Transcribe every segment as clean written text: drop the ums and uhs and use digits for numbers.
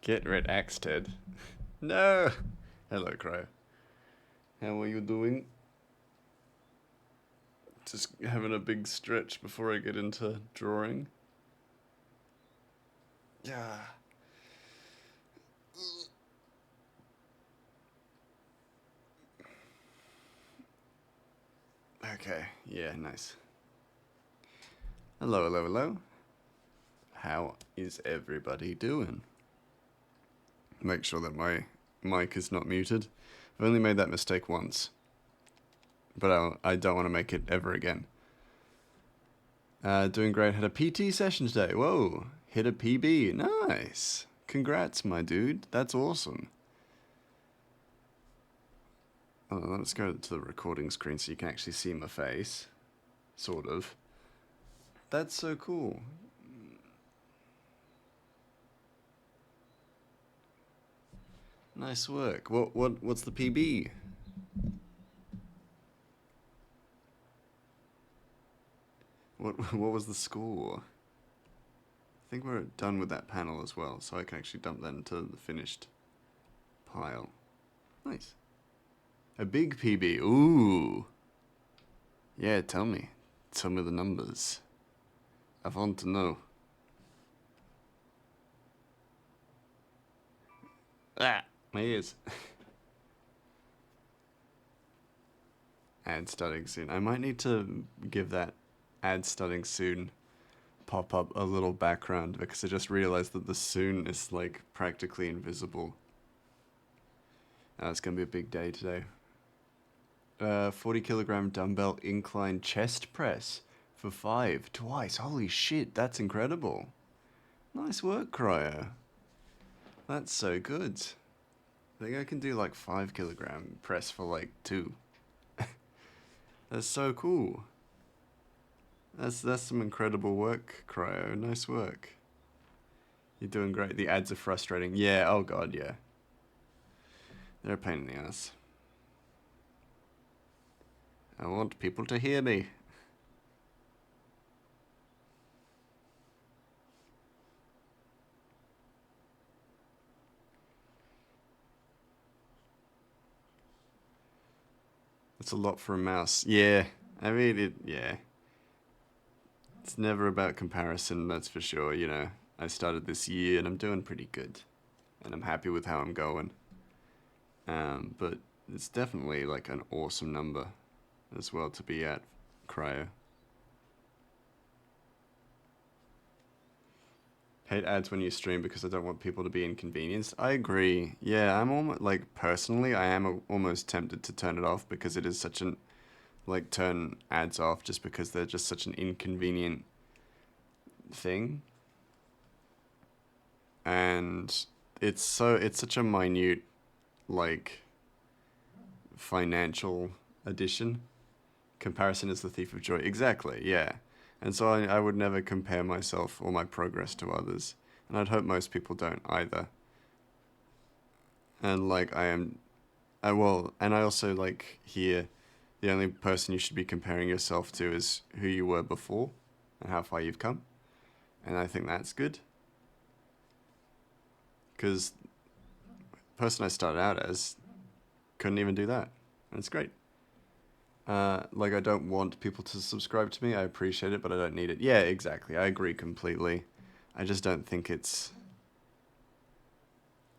Get red axe, Ted. No! Hello, Crow. How are you doing? Just having a big stretch before I get into drawing. Yeah. Okay, yeah, nice. Hello, hello, hello. How is everybody doing? Make sure that my mic is not muted. I've only made that mistake once, but I don't want to make it ever again. Doing great. Had a PT session today. Whoa, hit a PB. Nice. Congrats, my dude. That's awesome. Oh, let's go to the recording screen so you can actually see my face. Sort of. That's so cool. Nice work. What's the PB? What was the score? I think we're done with that panel as well, so I can actually dump that into the finished pile. Nice. A big PB. Ooh. Yeah, tell me. Tell me the numbers. I want to know. Ah, my ears. Ad starting soon. I might need to give that ad starting soon pop up a little background because I just realized that the soon is like practically invisible. It's gonna be a big day today. 40 kilogram dumbbell incline chest press for 5 twice. Holy shit, that's incredible. Nice work, Cryo. That's so good. I think I can do like 5 kilogram press for like 2. That's so cool. That's some incredible work, Cryo. Nice work. You're doing great. The ads are frustrating. Yeah, oh god, yeah. They're a pain in the ass. I want people to hear me. That's a lot for a mouse. Yeah, I mean, yeah. It's never about comparison, that's for sure, you know. I started this year and I'm doing pretty good. And I'm happy with how I'm going. But it's definitely like an awesome number as well to be at, Cryo. Hate ads when you stream because I don't want people to be inconvenienced. I agree. Yeah, I'm almost like personally, I am almost tempted to turn it off because it is such an like turn ads off just because they're just such an inconvenient thing. And it's such a minute like financial addition. Comparison is the thief of joy. Exactly, yeah. And so I would never compare myself or my progress to others. And I'd hope most people don't either. And like and I also like hear the only person you should be comparing yourself to is who you were before and how far you've come. And I think that's good. Because the person I started out as couldn't even do that. And it's great. Like I don't want people to subscribe to me. I appreciate it, but I don't need it. Yeah, exactly. I agree completely. I just don't think it's.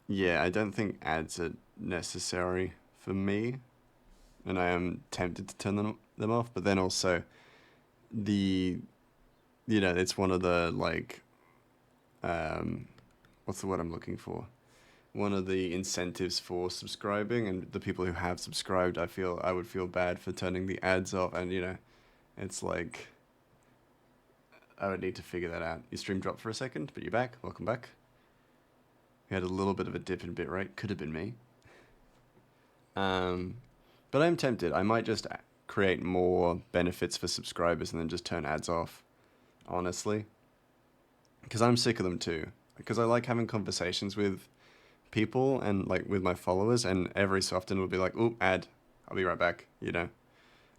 Yeah, I don't think ads are necessary for me, and I am tempted to turn them off. But then also, the, it's one of the like, um, what's the word I'm looking for? One of the incentives for subscribing, and the people who have subscribed, I would feel bad for turning the ads off, and it's like I would need to figure that out. Your stream dropped for a second, but you're back. Welcome back. We had a little bit of a dip in bitrate. Could have been me. But I'm tempted. I might just create more benefits for subscribers and then just turn ads off, honestly. Because I'm sick of them too. Because I like having conversations with people and like with my followers, and every so often it'll be like, "Oop, ad. I'll be right back," And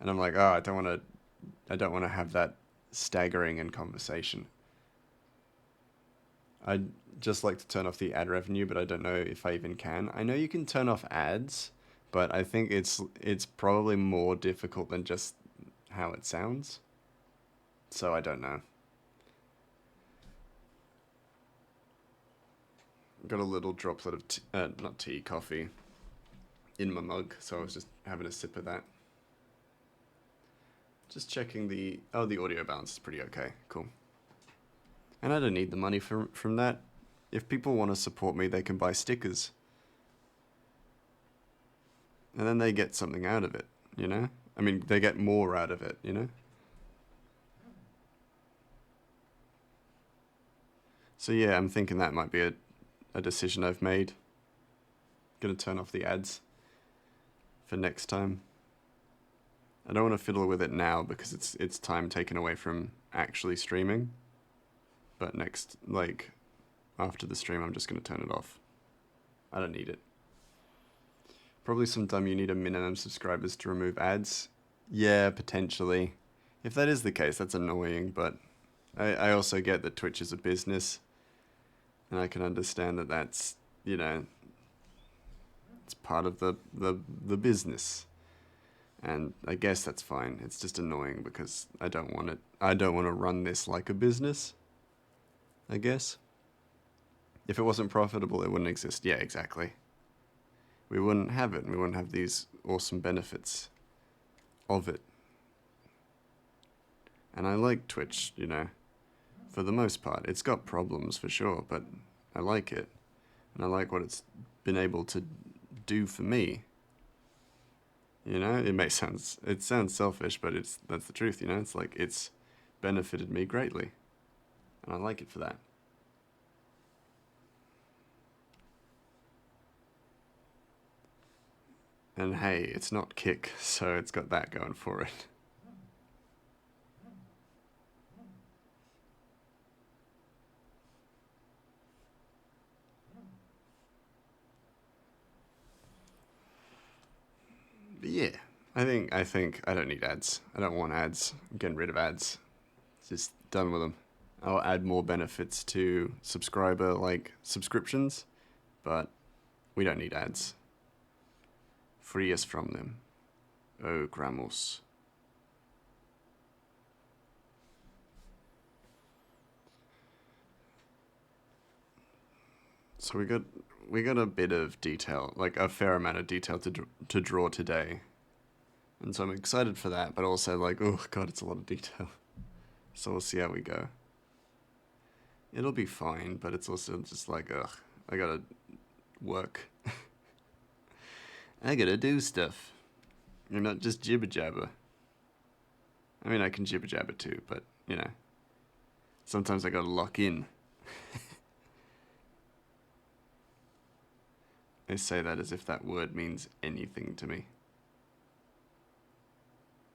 I'm like, "Oh, I don't want to have that staggering in conversation." I'd just like to turn off the ad revenue, but I don't know if I even can. I know you can turn off ads, but I think it's probably more difficult than just how it sounds. So I don't know. Got a little droplet of not tea, coffee in my mug, so I was just having a sip of that. Just checking the audio balance is pretty okay. Cool. And I don't need the money from that. If people want to support me, they can buy stickers. And then they get something out of it, you know? I mean, they get more out of it, you know? So yeah, I'm thinking that might be a decision I've made. Gonna turn off the ads for next time. I don't want to fiddle with it now because it's time taken away from actually streaming. But next, like, after the stream, I'm just gonna turn it off. I don't need it. Probably sometime you need a minimum subscribers to remove ads. Yeah, potentially. If that is the case, that's annoying, but I also get that Twitch is a business, and I can understand that that's, you know, it's part of the business. And I guess that's fine. It's just annoying because I don't want to run this like a business, I guess. If it wasn't profitable, it wouldn't exist. Yeah, exactly. We wouldn't have it, and we wouldn't have these awesome benefits of it. And I like Twitch, you know, for the most part. It's got problems for sure, but I like it. And I like what it's been able to do for me. You know, it sounds selfish, but that's the truth, you know? It's like it's benefited me greatly. And I like it for that. And hey, it's not Kick, so it's got that going for it. But yeah, I think I don't need ads. I don't want ads. I'm getting rid of ads. Just done with them. I'll add more benefits to subscriber like subscriptions, but we don't need ads. Free us from them. Oh, Gramos. So we got a bit of detail, like a fair amount of detail to draw today, and so I'm excited for that. But also like, oh god, it's a lot of detail. So we'll see how we go. It'll be fine, but it's also just like, ugh, I gotta work. I gotta do stuff. You're not just jibber jabber. I mean, I can jibber jabber too, but you know, sometimes I gotta lock in. I say that as if that word means anything to me.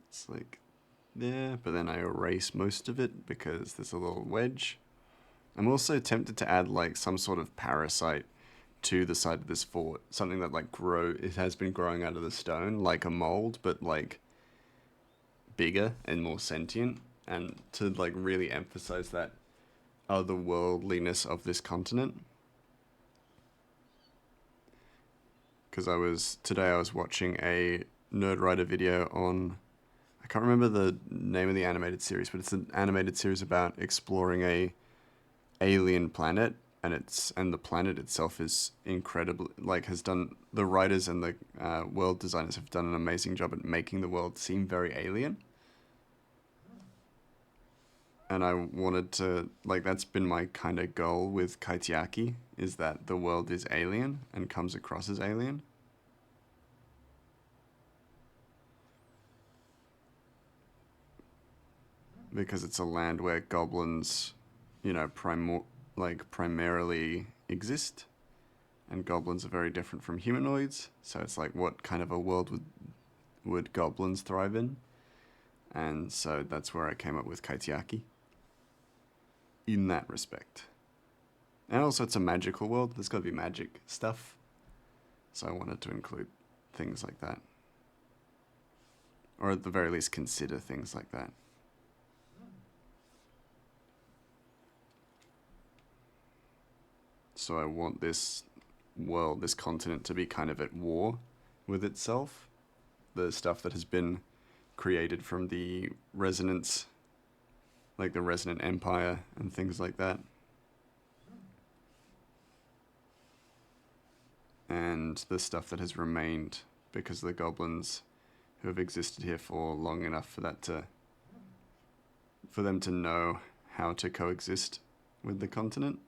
It's like, yeah, but then I erase most of it because there's a little wedge. I'm also tempted to add like some sort of parasite to the side of this fort. Something that like it has been growing out of the stone, like a mold, but like bigger and more sentient. And to like really emphasize that otherworldliness of this continent. Because today I was watching a Nerdwriter video on, I can't remember the name of the animated series, but it's an animated series about exploring a alien planet, and the planet itself is incredible. Like the writers and the world designers have done an amazing job at making the world seem very alien. And I wanted to, like, that's been my kind of goal with Kaitiaki, is that the world is alien and comes across as alien. Because it's a land where goblins, you know, primarily exist. And goblins are very different from humanoids. So it's like, what kind of a world would goblins thrive in? And so that's where I came up with Kaitiaki. In that respect. And also it's a magical world. There's got to be magic stuff. So I wanted to include things like that. Or at the very least consider things like that. So I want this world, this continent, to be kind of at war with itself. The stuff that has been created from the resonance, like the resonant empire and things like that. And the stuff that has remained because the goblins who have existed here for long enough for them to know how to coexist with the continent.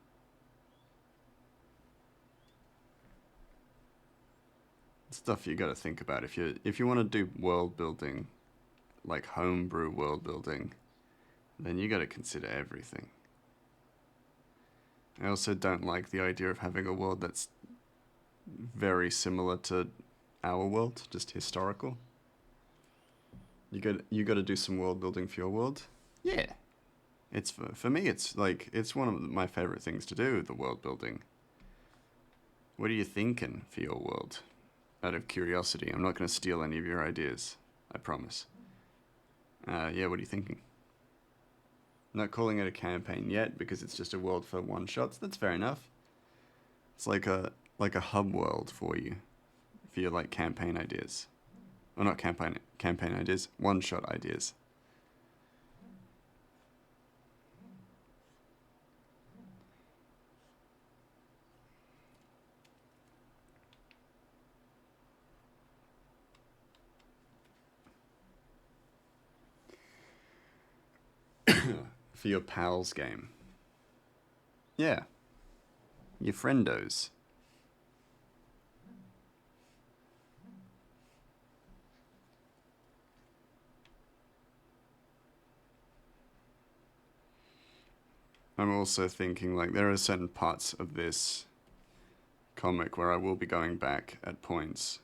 Stuff you got to think about if you want to do world building, like homebrew world building, then you got to consider everything. I also don't like the idea of having a world that's very similar to our world, just historical. You got to do some world building for your world. Yeah, it's for me. It's like it's one of my favorite things to do. The world building. What are you thinking for your world? Out of curiosity, I'm not going to steal any of your ideas. I promise. Yeah, what are you thinking? I'm not calling it a campaign yet because it's just a world for one shots. That's fair enough. It's like a hub world for you, for your like campaign ideas, or not campaign ideas, one shot ideas. For your pals game. Yeah. Your friendos. I'm also thinking like there are certain parts of this comic where I will be going back at points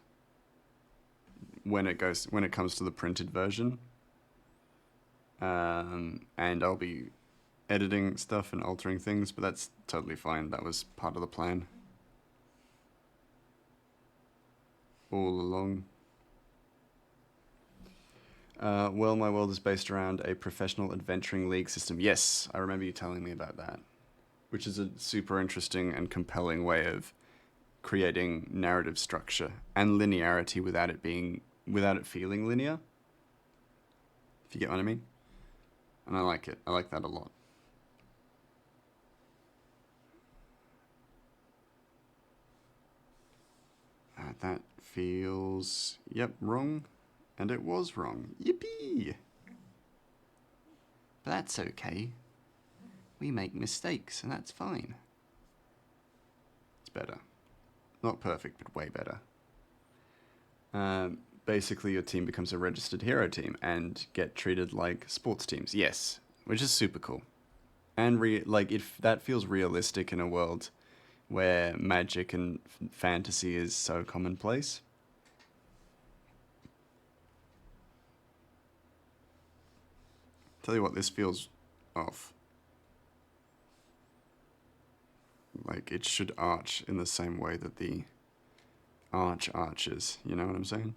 when it comes to the printed version. And I'll be editing stuff and altering things, but that's totally fine. That was part of the plan all along. Well, my world is based around a professional adventuring league system. Yes, I remember you telling me about that, which is a super interesting and compelling way of creating narrative structure and linearity without it feeling linear. If you get what I mean. And I like it. I like that a lot. That feels, yep, wrong. And it was wrong. Yippee! But that's okay. We make mistakes, and that's fine. It's better. Not perfect, but way better. Basically, your team becomes a registered hero team and get treated like sports teams. Yes, which is super cool. And if that feels realistic in a world where magic and fantasy is so commonplace. Tell you what, this feels off. Like it should arch in the same way that the arch arches. You know what I'm saying?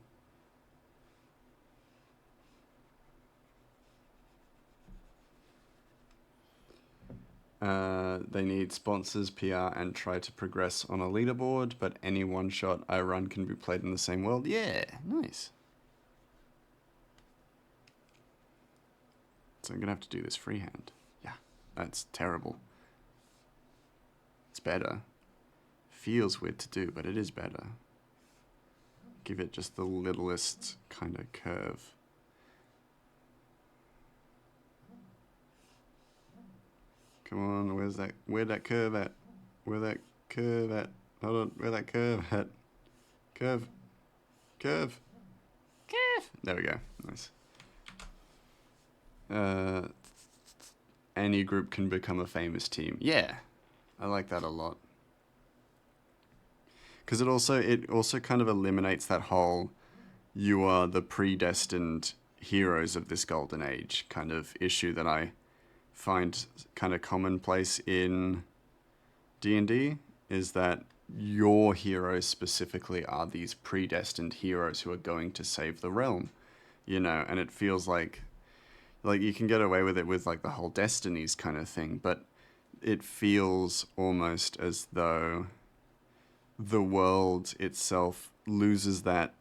They need sponsors, PR, and try to progress on a leaderboard, but any one-shot I run can be played in the same world. Yeah, nice. So I'm going to have to do this freehand. Yeah, that's terrible. It's better. Feels weird to do, but it is better. Give it just the littlest kind of curve. Come on, where'd that curve at? Where that curve at? Hold on, where that curve at? Curve. There we go, nice. Any group can become a famous team. Yeah, I like that a lot. Because it also kind of eliminates that whole you are the predestined heroes of this golden age kind of issue that I find kind of commonplace in D&D, is that your heroes specifically are these predestined heroes who are going to save the realm, and it feels like you can get away with it with like the whole destinies kind of thing, but it feels almost as though the world itself loses that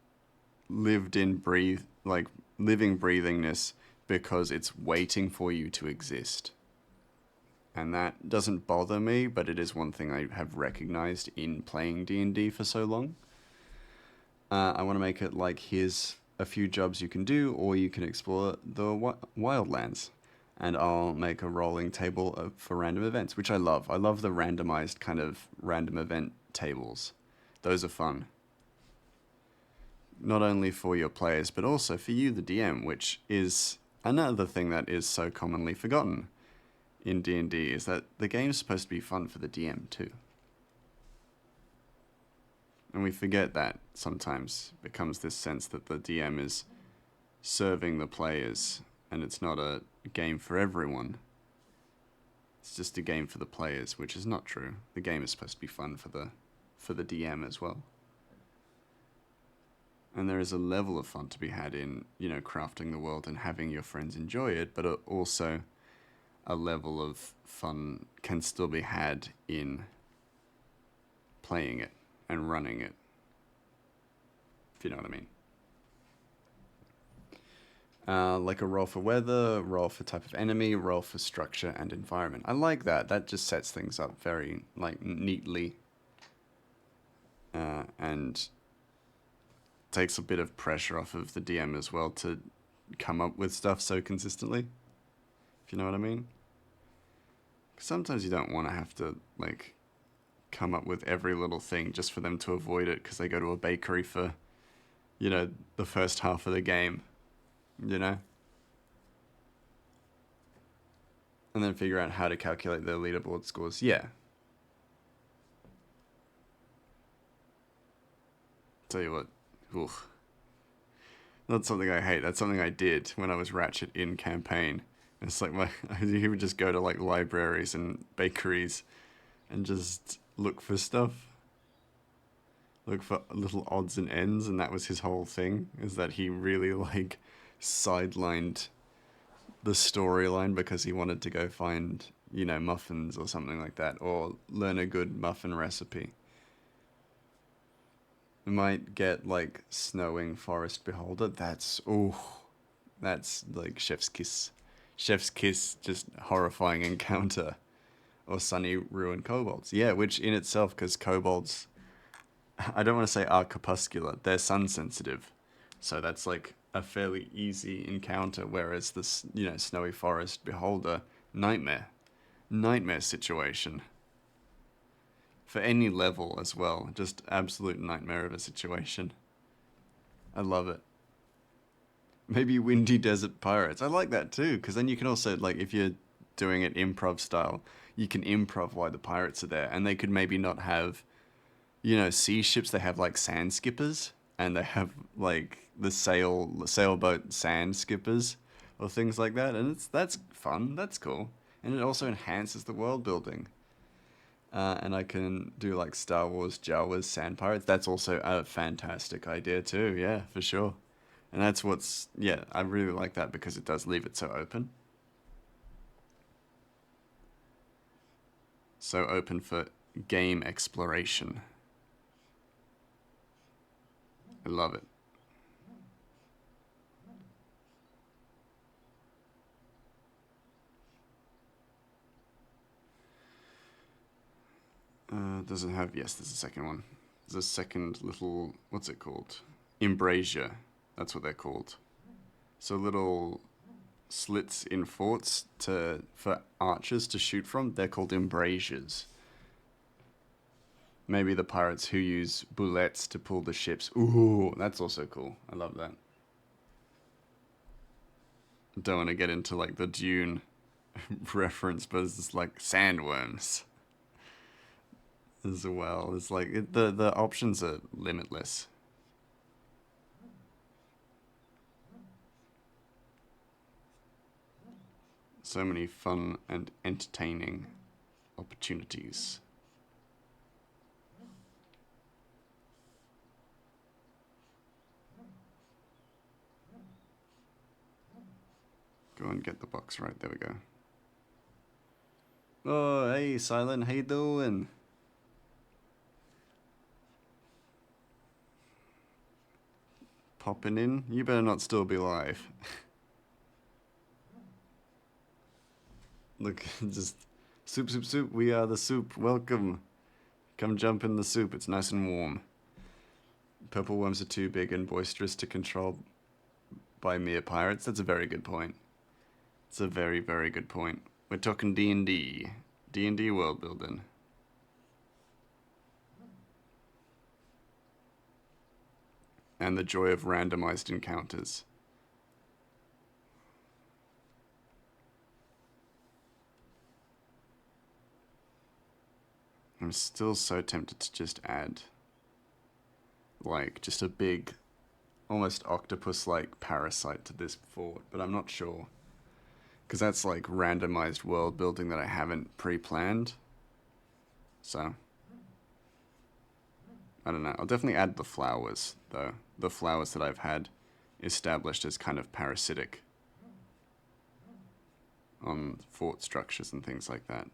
living breathingness because it's waiting for you to exist. And that doesn't bother me, but it is one thing I have recognized in playing D&D for so long. I want to make it like, here's a few jobs you can do, or you can explore the wildlands. And I'll make a rolling table for random events, which I love. I love the randomized kind of random event tables. Those are fun. Not only for your players, but also for you, the DM, which is another thing that is so commonly forgotten in D&D, is that the game's supposed to be fun for the DM too. And we forget that sometimes. It becomes this sense that the DM is serving the players, and it's not a game for everyone. It's just a game for the players, which is not true. The game is supposed to be fun for the DM as well. And there is a level of fun to be had in, crafting the world and having your friends enjoy it, but also a level of fun can still be had in playing it and running it, if you know what I mean. Like a roll for weather, roll for type of enemy, roll for structure and environment. I like that. That just sets things up very neatly, and takes a bit of pressure off of the DM as well to come up with stuff so consistently, if you know what I mean. Sometimes you don't want to have to come up with every little thing just for them to avoid it because they go to a bakery for, the first half of the game, and then figure out how to calculate their leaderboard scores. Yeah. Tell you what, oof. That's something I hate. That's something I did when I was Ratchet in campaign. It's like he would just go to libraries and bakeries and just look for stuff. Look for little odds and ends, and that was his whole thing, is that he really sidelined the storyline because he wanted to go find, muffins or something like that, or learn a good muffin recipe. We might get snowing forest beholder. That's chef's kiss. Chef's kiss, just horrifying encounter. Or sunny ruined kobolds. Yeah, which in itself, because kobolds, I don't want to say are crepuscular, they're sun sensitive. So that's a fairly easy encounter, whereas this, snowy forest beholder, nightmare situation. For any level as well, just absolute nightmare of a situation. I love it. Maybe windy desert pirates. I like that too, because then you can also, if you're doing it improv style, you can improv why the pirates are there, and they could maybe not have, sea ships. They have sand skippers, and they have the sailboat sand skippers, or things like that, and that's fun. That's cool, and it also enhances the world building. And I can do Star Wars Jawas sand pirates. That's also a fantastic idea too. Yeah, for sure. And that's I really like that because it does leave it so open. So open for game exploration. I love it. Does it have... Yes, there's a second one. There's a second little... What's it called? Embrasure. That's what they're called. So little slits in forts for archers to shoot from. They're called embrasures. Maybe the pirates who use bullets to pull the ships. Ooh, that's also cool. I love that. Don't want to get into the Dune reference, but it's just sandworms as well. It's the options are limitless. So many fun and entertaining opportunities. Go and get the box right. There we go. Oh, hey, Silent, how you doing? Popping in? You better not still be live. Look, just soup, soup, soup. We are the soup. Welcome. Come jump in the soup. It's nice and warm. Purple worms are too big and boisterous to control by mere pirates. That's a very good point. It's a very, very good point. We're talking D&D. D&D world building. And the joy of randomized encounters. I'm still so tempted to just add, like, just a big, almost octopus-like parasite to this fort, but I'm not sure. Because that's, like, randomized world building that I haven't pre-planned. So, I don't know. I'll definitely add the flowers, though. The flowers that I've had established as kind of parasitic on fort structures and things like that.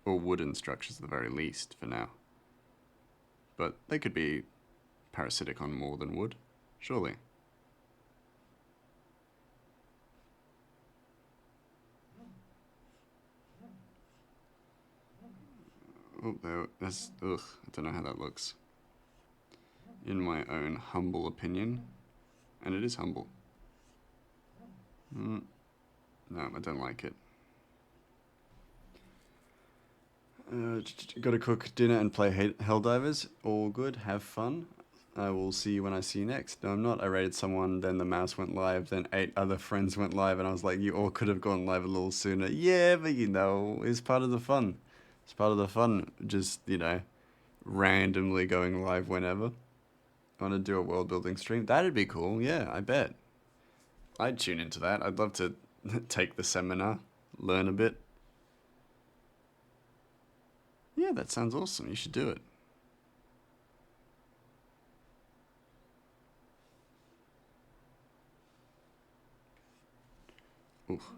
Or wooden structures at the very least, for now. But they could be parasitic on more than wood, surely. Oh, that's, ugh, I don't know how that looks. In my own humble opinion, and it is humble. No, I don't like it. Gotta cook dinner and play Helldivers. All good, have fun. I will see you when I see you next. No, I'm not. I raided someone, then the mouse went live, then 8 other friends went live, and I was like, you all could have gone live a little sooner. Yeah, but you know, it's part of the fun. It's part of the fun, just, you know, randomly going live whenever. I want to do a world building stream. That'd be cool, yeah, I bet. I'd tune into that. I'd love to take the seminar, learn a bit. Yeah, that sounds awesome. You should do it. Oof.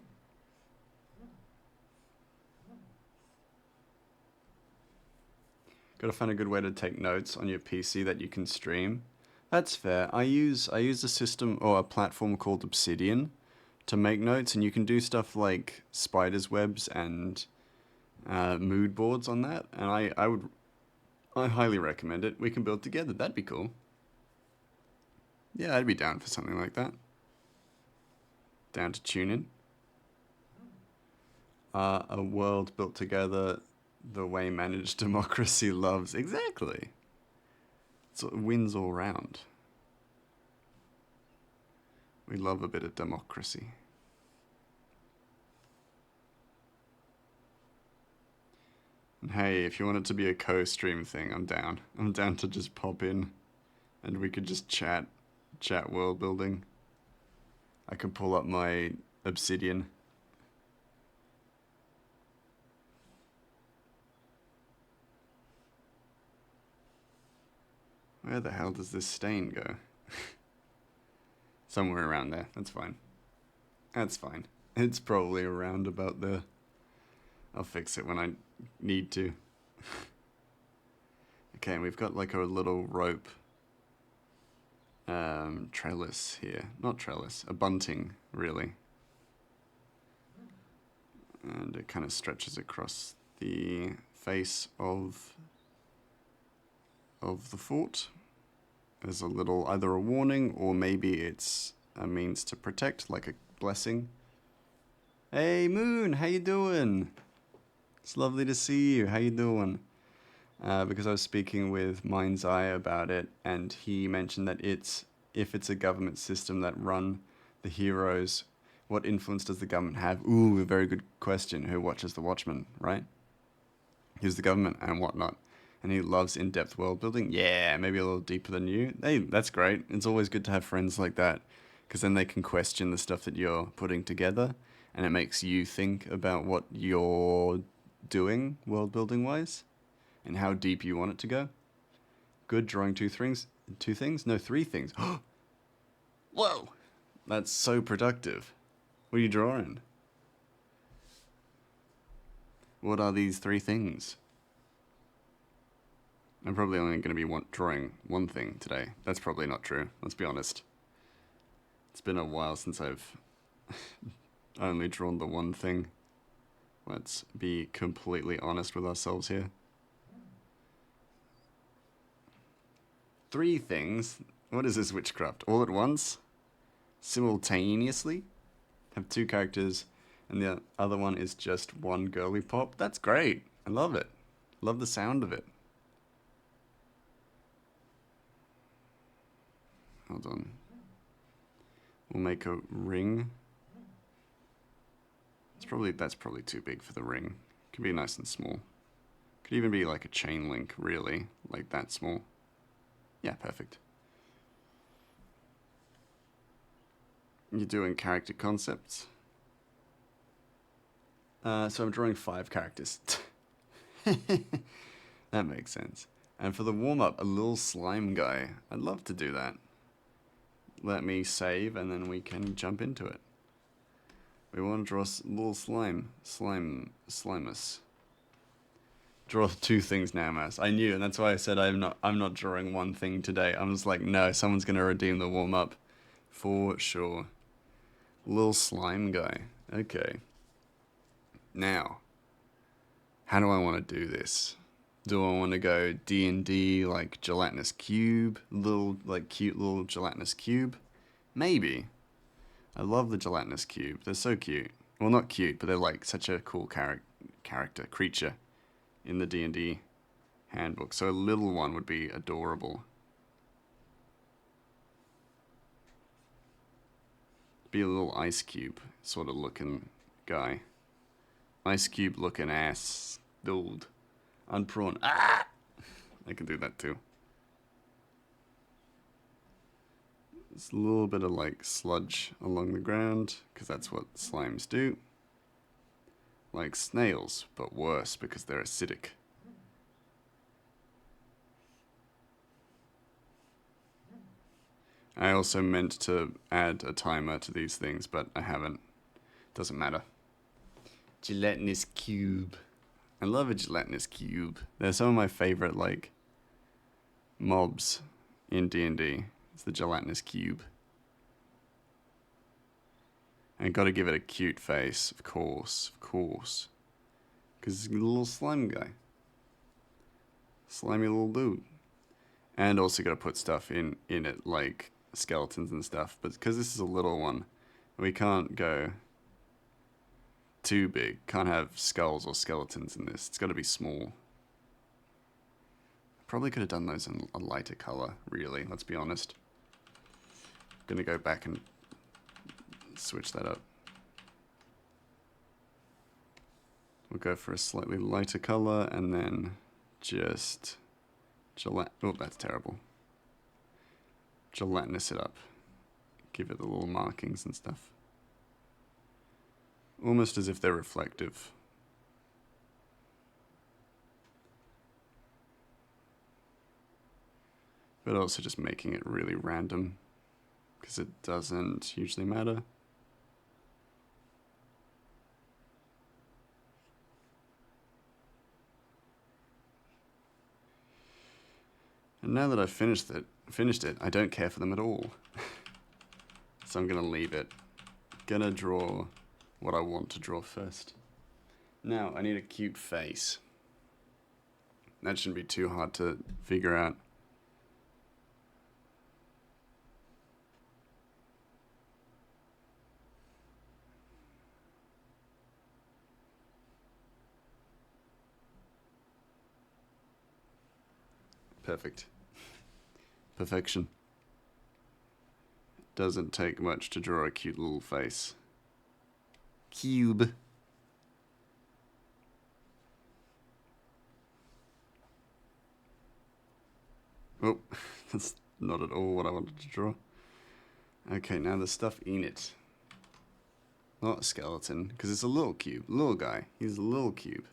Gotta find a good way to take notes on your PC that you can stream. That's fair. I use a system or a platform called Obsidian to make notes, and you can do stuff like spiders webs and mood boards on that. And I highly recommend it. We can build together. That'd be cool. Yeah, I'd be down for something like that. Down to tune in. A world built together the way managed democracy loves. Exactly. So it wins all round. We love a bit of democracy. And hey, if you want it to be a co-stream thing, I'm down. I'm down to just pop in and we could just chat world building. I could pull up my Obsidian. Where the hell does this stain go? Somewhere around there. That's fine. That's fine. It's probably around about there. I'll fix it when I need to. Okay, and we've got like a little rope trellis here. Not trellis, a bunting, really. And it kind of stretches across the face of the fort. There's a little, either a warning or maybe it's a means to protect, like a blessing. Hey Moon, how you doing? It's lovely to see you. How you doing? Because I was speaking with Mind's Eye about it, and he mentioned that if it's a government system that run the heroes, what influence does the government have? Ooh, a very good question. Who watches The Watchmen, right? Who's the government and whatnot? And he loves in-depth world building. Yeah, maybe a little deeper than you. Hey, that's great. It's always good to have friends like that, because then they can question the stuff that you're putting together, and it makes you think about what you're doing world building wise and how deep you want it to go. Good drawing two things? No, 3 things. Whoa! That's so productive. What are you drawing? What are these 3 things? I'm probably only going to be drawing one thing today. That's probably not true, let's be honest. It's been a while since I've only drawn the one thing. Let's be completely honest with ourselves here. 3 things? What is this witchcraft? All at once? Simultaneously? Have 2 characters, and the other one is just one girly pop? That's great. I love it. Love the sound of it. Hold on. We'll make a ring. That's probably too big for the ring. Could be nice and small. Could even be like a chain link, really. Like that small. Yeah, perfect. You're doing character concepts. So I'm drawing 5 characters. That makes sense. And for the warm-up, a little slime guy. I'd love to do that. Let me save, and then we can jump into it. We want to draw a little slimus. Draw 2 things now, Mass. I knew, and that's why I said I'm not drawing one thing today. I'm just like, no, someone's gonna redeem the warm-up. For sure. Little slime guy. Okay. Now, how do I want to do this? Do I want to go D&D like gelatinous cube? Cute little gelatinous cube? Maybe. I love the gelatinous cube. They're so cute. Well, not cute, but they're like such a cool creature in the D&D handbook. So a little one would be adorable. Be a little ice cube sort of looking guy. Ice cube looking ass. Dude. Unprawn. Ah! I can do that too. There's a little bit of like sludge along the ground, because that's what slimes do. Like snails, but worse because they're acidic. I also meant to add a timer to these things, but I haven't. Doesn't matter. Gelatinous cube. I love a gelatinous cube. They're some of my favorite, like, mobs in D&D. It's the gelatinous cube. And gotta give it a cute face, of course. Because it's a little slime guy. Slimy little dude. And also gotta put stuff in it, like skeletons and stuff. But because this is a little one, we can't go too big. Can't have skulls or skeletons in this. It's got to be small. Probably could have done those in a lighter color, really. Let's be honest. I'm going to go back and switch that up. We'll go for a slightly lighter color and then just oh, that's terrible. Gelatinous it up. Give it the little markings and stuff. Almost as if they're reflective. But also just making it really random, because it doesn't usually matter. And now that I've finished it, I don't care for them at all. So I'm gonna leave it. Gonna draw what I want to draw first. Now, I need a cute face. That shouldn't be too hard to figure out. Perfect. Perfection. Doesn't take much to draw a cute little face. Cube. Oh, that's not at all what I wanted to draw. Okay, now the stuff in it. Not a skeleton, because it's a little cube. Little guy. He's a little cube.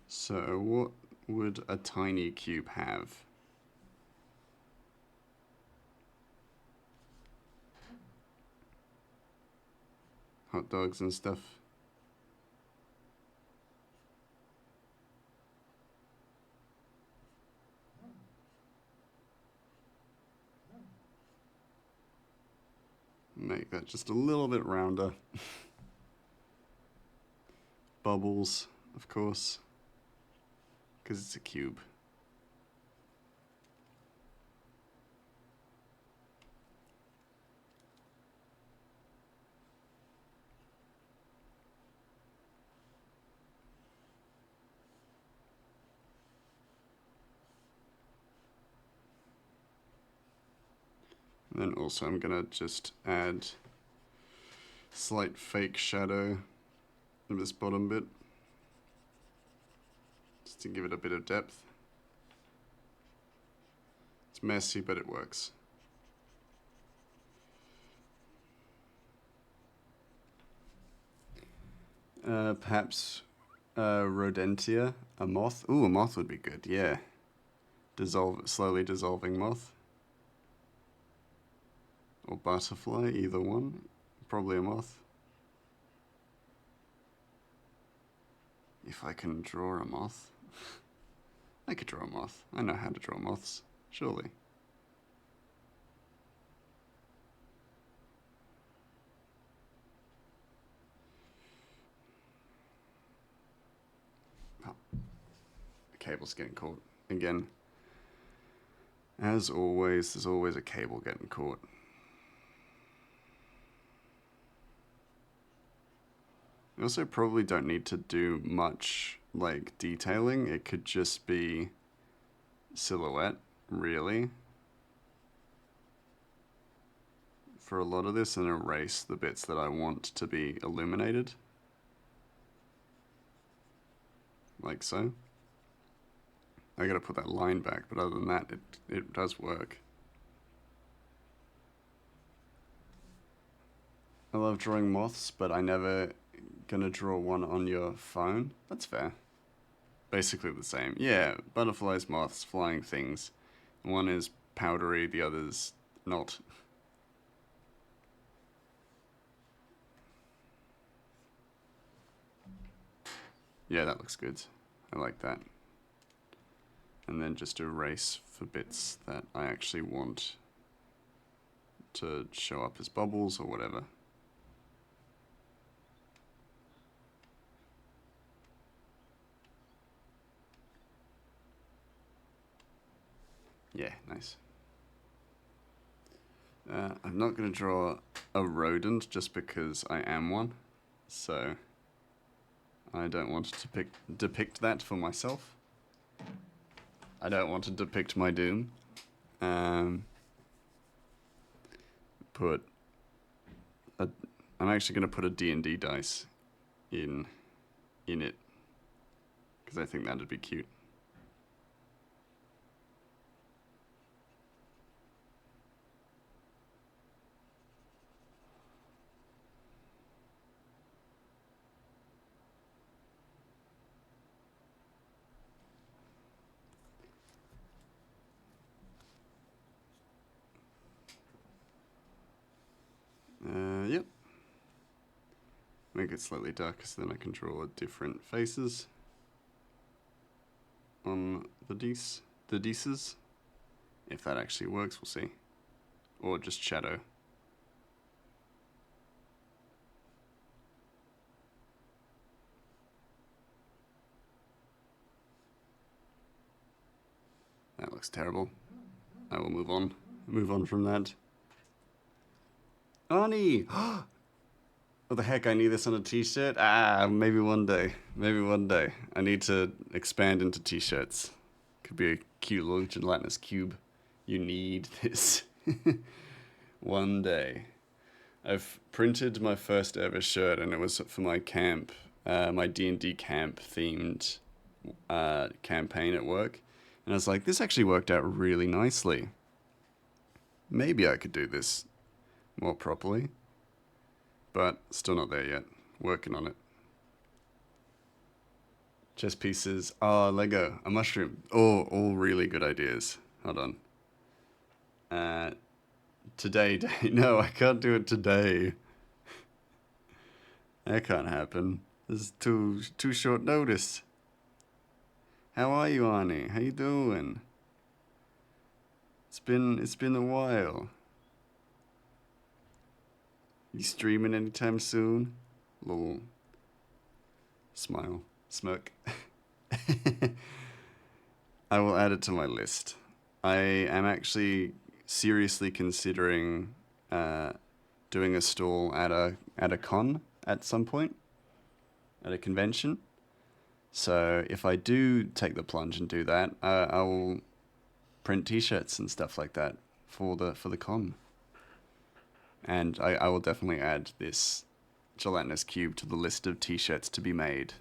So, what would a tiny cube have? hot dogs and stuff. Make that just a little bit rounder. Bubbles, of course, because it's a cube. And then also I'm gonna just add slight fake shadow of this bottom bit, just to give it a bit of depth. It's messy, but it works. Perhaps Rodentia, a moth. Ooh, a moth would be good, yeah. Slowly dissolving moth. Or butterfly, either one. Probably a moth. If I can draw a moth. I could draw a moth. I know how to draw moths, surely. Oh, the cable's getting caught again. As always, there's always a cable getting caught. You also probably don't need to do much like detailing. It could just be silhouette, really, for a lot of this, and erase the bits that I want to be illuminated. Like so. I gotta put that line back, but other than that, it does work. I love drawing moths, but I never gonna draw one on your phone. That's fair. Basically the same. Yeah, butterflies, moths, flying things. One is powdery, the other's not. Yeah, that looks good. I like that. And then just erase for bits that I actually want to show up as bubbles or whatever. Yeah, nice. I'm not going to draw a rodent just because I am one, so I don't want to depict that for myself. I don't want to depict my doom. I'm actually going to put a D&D dice in it, because I think that'd be cute. Yep. Make it slightly darker so then I can draw different faces on the dices. If that actually works, we'll see. Or just shadow. That looks terrible. I will move on. Move on from that. Arnie! What the heck, I need this on a t-shirt? Maybe one day. Maybe one day. I need to expand into t-shirts. Could be a cute little gelatinous cube. You need this. One day. I've printed my first ever shirt, and it was for my camp, my D&D camp themed campaign at work. And I was like, this actually worked out really nicely. Maybe I could do this more properly. But still not there yet. Working on it. Chess pieces. Oh, Lego. A mushroom. Oh, all really good ideas. Hold on. Today. No, I can't do it today. That can't happen. This is too short notice. How are you, Arnie? How you doing? It's been a while. You streaming anytime soon? Lol. Smile. Smirk. I will add it to my list. I am actually seriously considering doing a stall at a con at some point, at a convention. So if I do take the plunge and do that, I will print T-shirts and stuff like that for the con. And I will definitely add this gelatinous cube to the list of T-shirts to be made.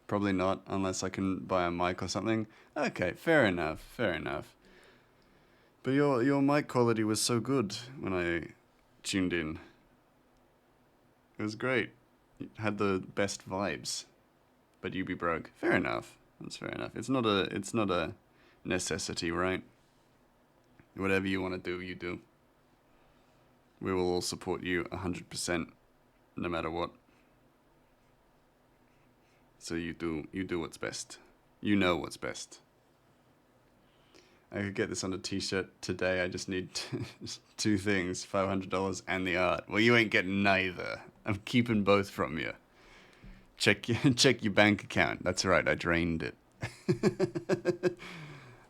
Probably not, unless I can buy a mic or something. Okay, fair enough. But your mic quality was so good when I tuned in. It was great. It had the best vibes. But you be broke. Fair enough. That's fair enough. It's not a necessity, right? Whatever you want to do, you do. We will all support you 100%, no matter what. So you do what's best. You know what's best. I could get this on a t-shirt today. I just need two things, $500 and the art. Well, you ain't getting neither. I'm keeping both from you. Check your bank account. That's right, I drained it.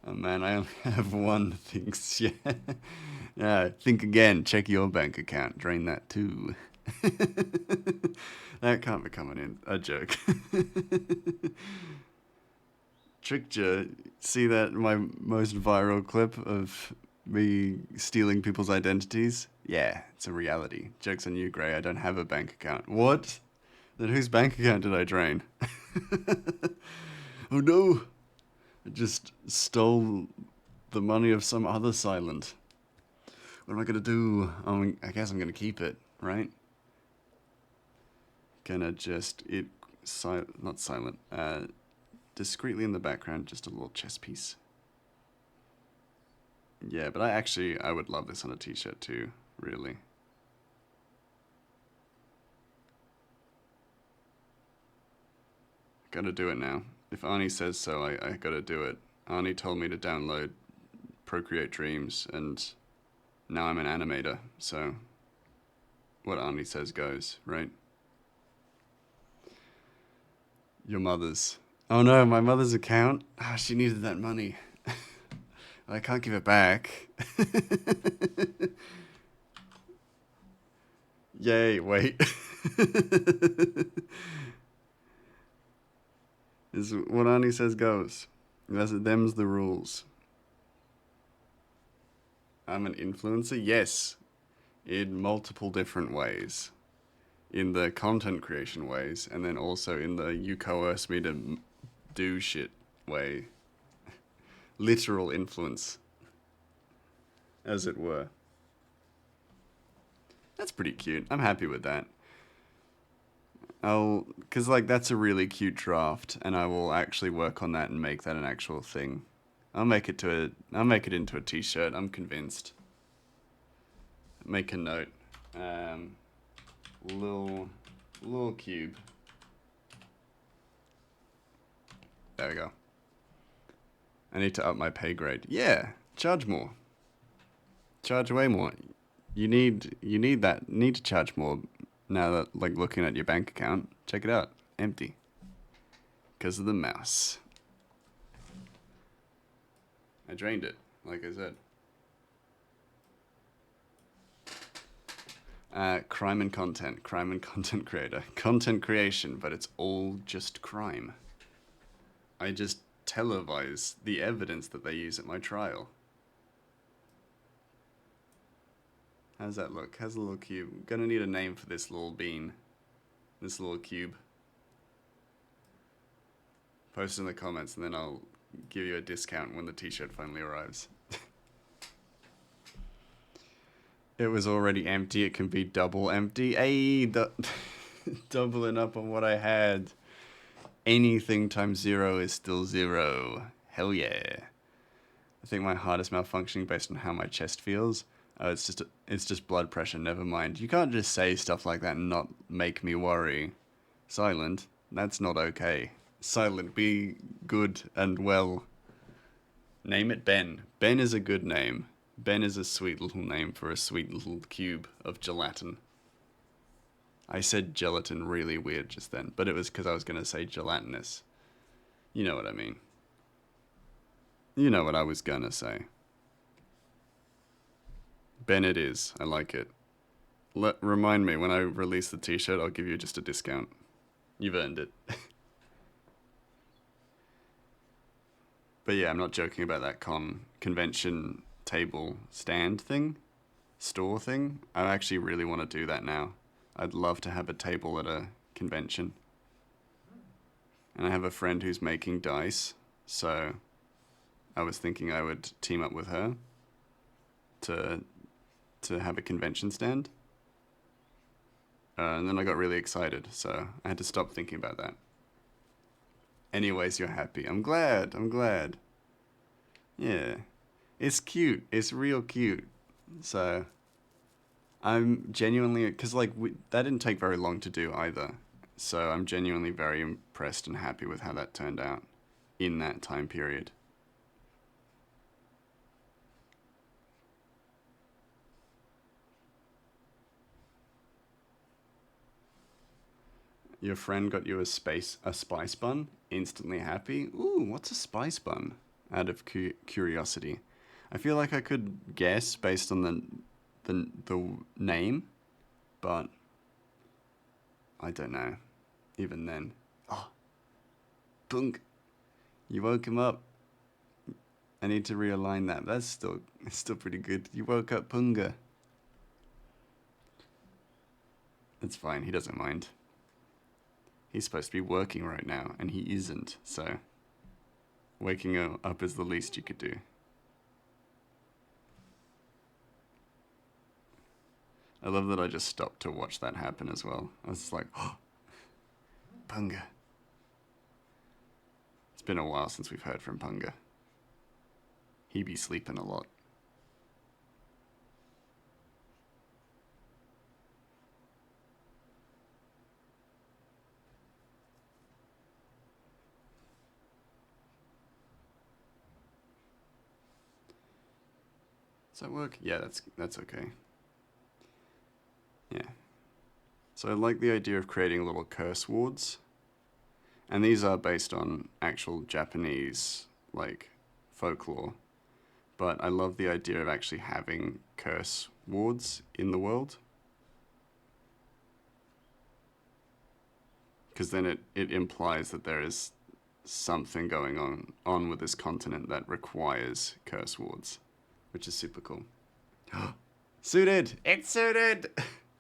Oh man, I only have one thing. Yeah, think again. Check your bank account. Drain that too. That can't become a joke. Tricked you. See that my most viral clip of me stealing people's identities? Yeah, it's a reality. Joke's on you, Gray. I don't have a bank account. What? Then whose bank account did I drain? Oh no! I just stole the money of some other silent. What am I gonna do? I guess I'm gonna keep it, right? Gonna just not silent. Discreetly in the background, just a little chess piece. Yeah, but I would love this on a t-shirt too, really. Gotta do it now. If Arnie says so, I gotta do it. Arnie told me to download Procreate Dreams, and now I'm an animator, so what Arnie says goes, right? Your mother's. Oh no, my mother's account? Ah, she needed that money. I can't give it back. Yay, wait. Is what Arnie says goes. Them's the rules. I'm an influencer? Yes. In multiple different ways. In the content creation ways, and then also in the you coerce me to do shit way. Literal influence. As it were. That's pretty cute. I'm happy with that. Cause like that's a really cute draft, and I will actually work on that and make that an actual thing. I'll make it into a t-shirt, I'm convinced. Make a note. Little cube. There we go. I need to up my pay grade. Yeah, charge more. Charge way more. You need to charge more now that, like, looking at your bank account. Check it out. Empty. Because of the mouse. I drained it, like I said. Crime and content creator. Content creation, but it's all just crime. I just televise the evidence that they use at my trial. How's that look? How's the little cube? I'm gonna need a name for this little bean. This little cube. Post in the comments and then I'll give you a discount when the t-shirt finally arrives. It was already empty, it can be double empty. Hey, doubling up on what I had. Anything times 0 is still 0. Hell yeah. I think my heart is malfunctioning based on how my chest feels. Oh, it's just blood pressure. Never mind. You can't just say stuff like that and not make me worry. Silent, that's not okay. Silent, be good and well. Name it Ben. Ben is a good name. Ben is a sweet little name for a sweet little cube of gelatin. I said gelatin really weird just then, but it was because I was going to say gelatinous. You know what I mean. You know what I was going to say. Ben it is. I like it. Remind me, when I release the t-shirt, I'll give you just a discount. You've earned it. But yeah, I'm not joking about that convention table stand thing, store thing. I actually really want to do that now. I'd love to have a table at a convention. And I have a friend who's making dice, so I was thinking I would team up with her to have a convention stand. And then I got really excited, so I had to stop thinking about that. Anyways, you're happy. I'm glad. Yeah. It's cute. It's real cute. So, I'm genuinely... Because, like, that didn't take very long to do either. So, I'm genuinely very impressed and happy with how that turned out in that time period. Your friend got you a spice bun? Instantly happy? Ooh, what's a spice bun? Out of curiosity. I feel like I could guess based on the name, but I don't know. Even then. Oh, Punk. You woke him up. I need to realign that. That's still pretty good. You woke up Punga. It's fine, he doesn't mind. He's supposed to be working right now, and he isn't, so waking up is the least you could do. I love that I just stopped to watch that happen as well. I was just like, oh, Punga. It's been a while since we've heard from Punga. He be sleeping a lot. Does that work? Yeah, that's okay. Yeah. So I like the idea of creating little curse wards. And these are based on actual Japanese, like, folklore. But I love the idea of actually having curse wards in the world. Because then it implies that there is something going on with this continent that requires curse wards, which is super cool. Suited! It's suited!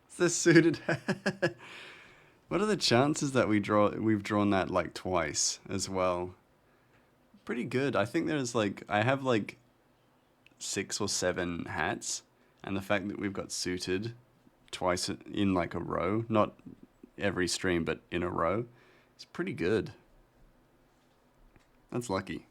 It's the suited. What are the chances that we've drawn that like twice as well? Pretty good. I think I have like 6 or 7 hats, and the fact that we've got suited twice in like a row, not every stream, but in a row, it's pretty good. That's lucky.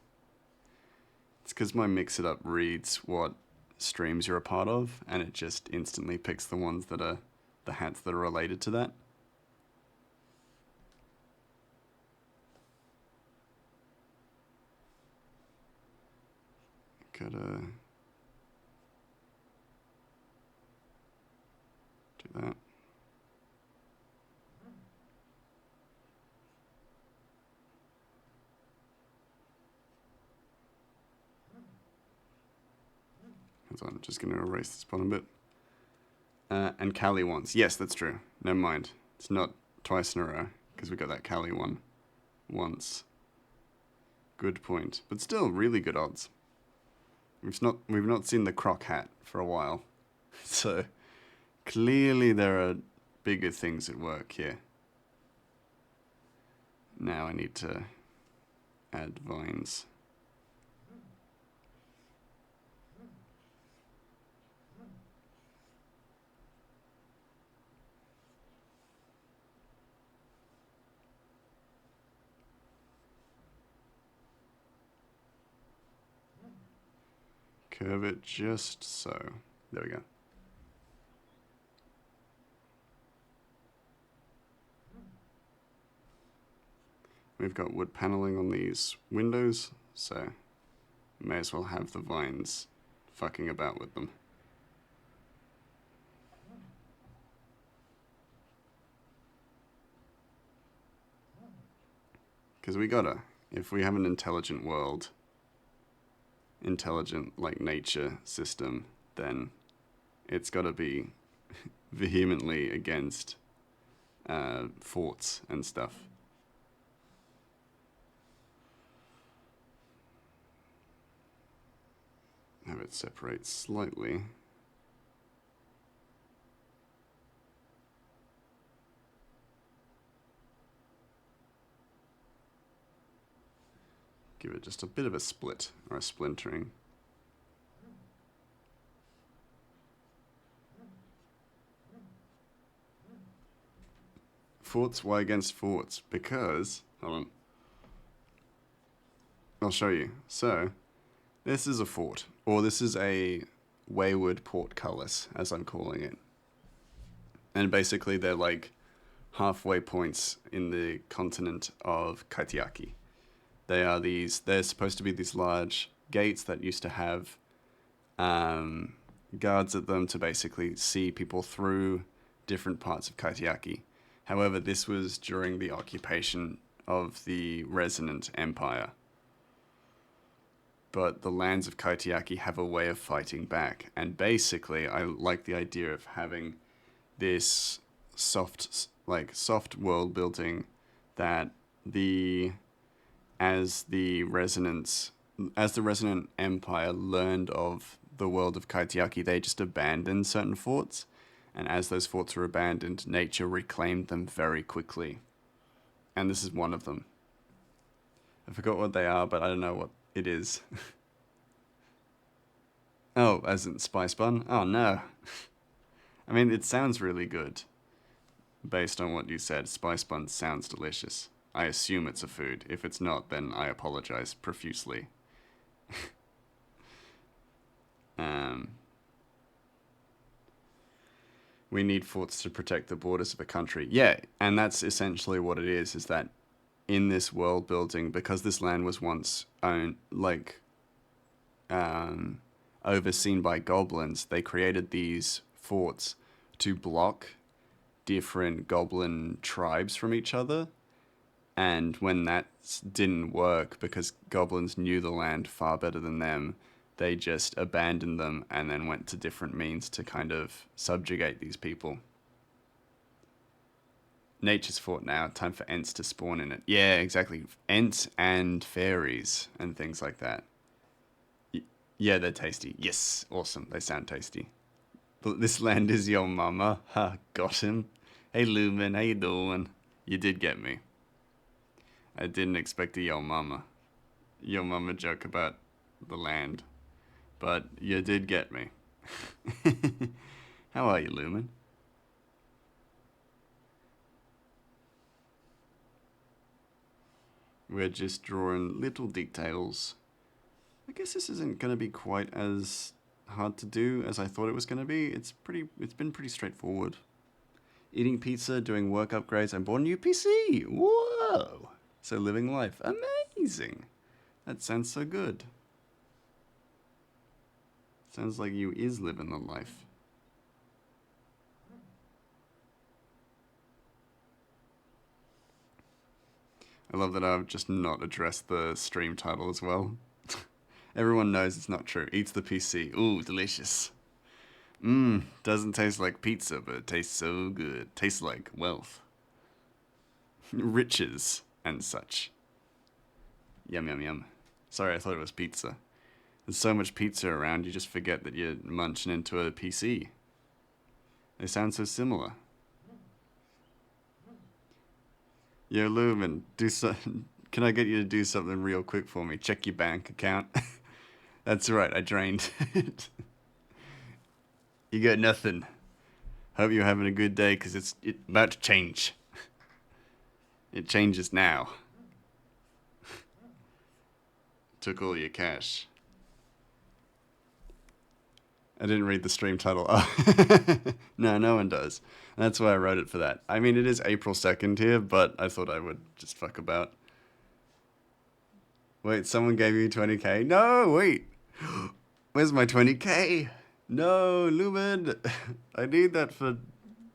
It's because my Mix It Up reads what streams you're a part of, and it just instantly picks the ones that are the hats that are related to that. Gotta do that. Hold on, I'm just gonna erase this bottom bit. And Cali once. Yes, that's true. Never mind. It's not twice in a row, because we got that Cali one once. Good point. But still, really good odds. We've not seen the croc hat for a while. So, clearly there are bigger things at work here. Now I need to add vines. Curve it just so. There we go. we've got wood paneling on these windows, so may as well have the vines fucking about with them. Because we gotta, if we have an intelligent world, intelligent, like, nature system, then it's gotta be vehemently against forts and stuff. Have it separate slightly. Give it just a bit of a split or a splintering. Forts, why against forts? Because, hold on, I'll show you. So, this is a fort, or this is a wayward portcullis, as I'm calling it. And basically they're like halfway points in the continent of Kaitiaki. They're supposed to be these large gates that used to have guards at them to basically see people through different parts of Kaitiaki. However, this was during the occupation of the Resonant Empire. But the lands of Kaitiaki have a way of fighting back. And basically, I like the idea of having this soft world building that as the Resonant Empire learned of the world of Kaitiaki, they just abandoned certain forts. And as those forts were abandoned, nature reclaimed them very quickly. And this is one of them. I forgot what they are, but I don't know what it is. Oh, as in spice bun? Oh no. I mean, it sounds really good. Based on what you said, spice bun sounds delicious. I assume it's a food. If it's not, then I apologize profusely. We need forts to protect the borders of a country. Yeah, and that's essentially what it is that in this world building, because this land was once owned, overseen by goblins, they created these forts to block different goblin tribes from each other. And when that didn't work, because goblins knew the land far better than them, they just abandoned them and then went to different means to kind of subjugate these people. Nature's fort now. Time for Ents to spawn in it. Yeah, exactly. Ents and fairies and things like that. Yeah, they're tasty. Yes, awesome. They sound tasty. But this land is your mama. Ha, got him. Hey, Lumen, how you doing? You did get me. I didn't expect a yo mama joke about the land. But you did get me. How are you, Lumen? We're just drawing little details. I guess this isn't going to be quite as hard to do as I thought it was going to be. It's been pretty straightforward. Eating pizza, doing work upgrades, and bought a new PC. Whoa! So living life. Amazing. That sounds so good. Sounds like you is living the life. I love that I've just not addressed the stream title as well. Everyone knows it's not true. Eats the PC. Ooh, delicious. Doesn't taste like pizza, but it tastes so good. Tastes like wealth. Riches and such. Yum, yum, yum. Sorry, I thought it was pizza. There's so much pizza around, you just forget that you're munching into a PC. They sound so similar. Yo, Lumen, can I get you to do something real quick for me? Check your bank account. That's right, I drained it. You got nothing. Hope you're having a good day, because it's about to change. It changes now. Took all your cash. I didn't read the stream title. Oh. No one does. That's why I wrote it for that. I mean, it is April 2nd here, but I thought I would just fuck about. Wait, someone gave you 20k? No, wait. Where's my 20k? No, Lumen. I need that for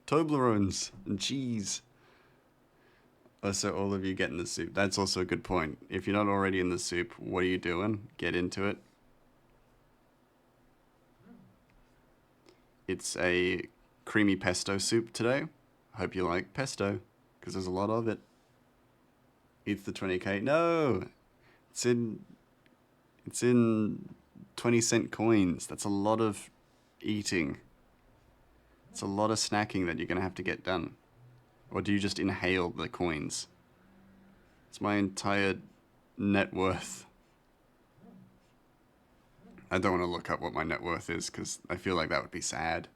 Toblerones and cheese. Also, all of you get in the soup. That's also a good point. If you're not already in the soup, what are you doing? Get into it. It's a creamy pesto soup today. Hope you like pesto, because there's a lot of it. Eats the 20k. No! It's in 20-cent coins. That's a lot of eating. It's a lot of snacking that you're going to have to get done. Or do you just inhale the coins? It's my entire net worth. I don't want to look up what my net worth is because I feel like that would be sad.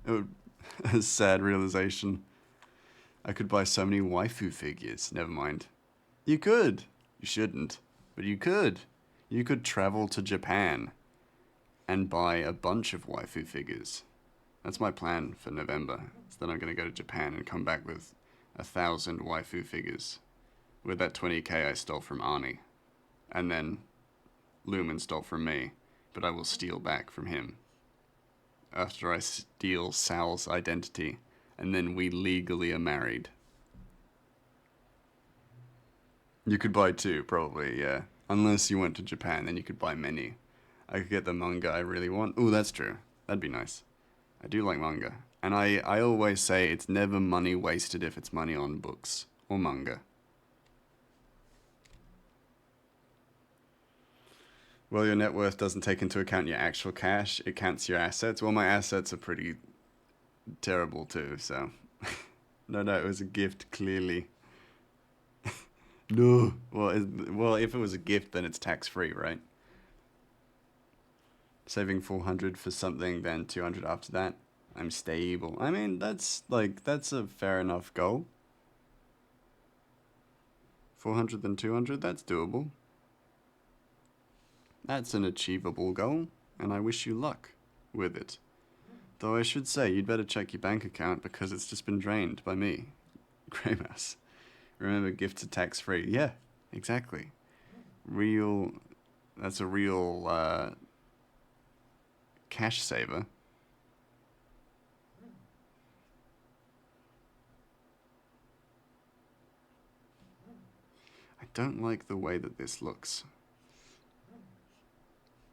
It would a sad realization. I could buy so many waifu figures. Never mind. You could. You shouldn't. But you could. You could travel to Japan and buy a bunch of waifu figures. That's my plan for November. Is that I'm going to go to Japan and come back with 1,000 waifu figures. With that 20k I stole from Arnie. And then Lumen stole from me. But I will steal back from him. After I steal Sal's identity. And then we legally are married. You could buy 2, probably, yeah. Unless you went to Japan, then you could buy many. I could get the manga I really want. Ooh, that's true. That'd be nice. I do like manga. And I always say it's never money wasted if it's money on books or manga. Well, your net worth doesn't take into account your actual cash. It counts your assets. Well, my assets are pretty terrible too, so... No, it was a gift, clearly. No. Well, if it was a gift, then it's tax-free, right? Saving 400 for something, then 200 after that. I'm stable. I mean, that's a fair enough goal. 400 then 200, that's doable. That's an achievable goal, and I wish you luck with it. Though I should say, you'd better check your bank account because it's just been drained by me. Grey Mouse. Remember, gifts are tax-free. Yeah, exactly. That's a real cash saver. I don't like the way that this looks.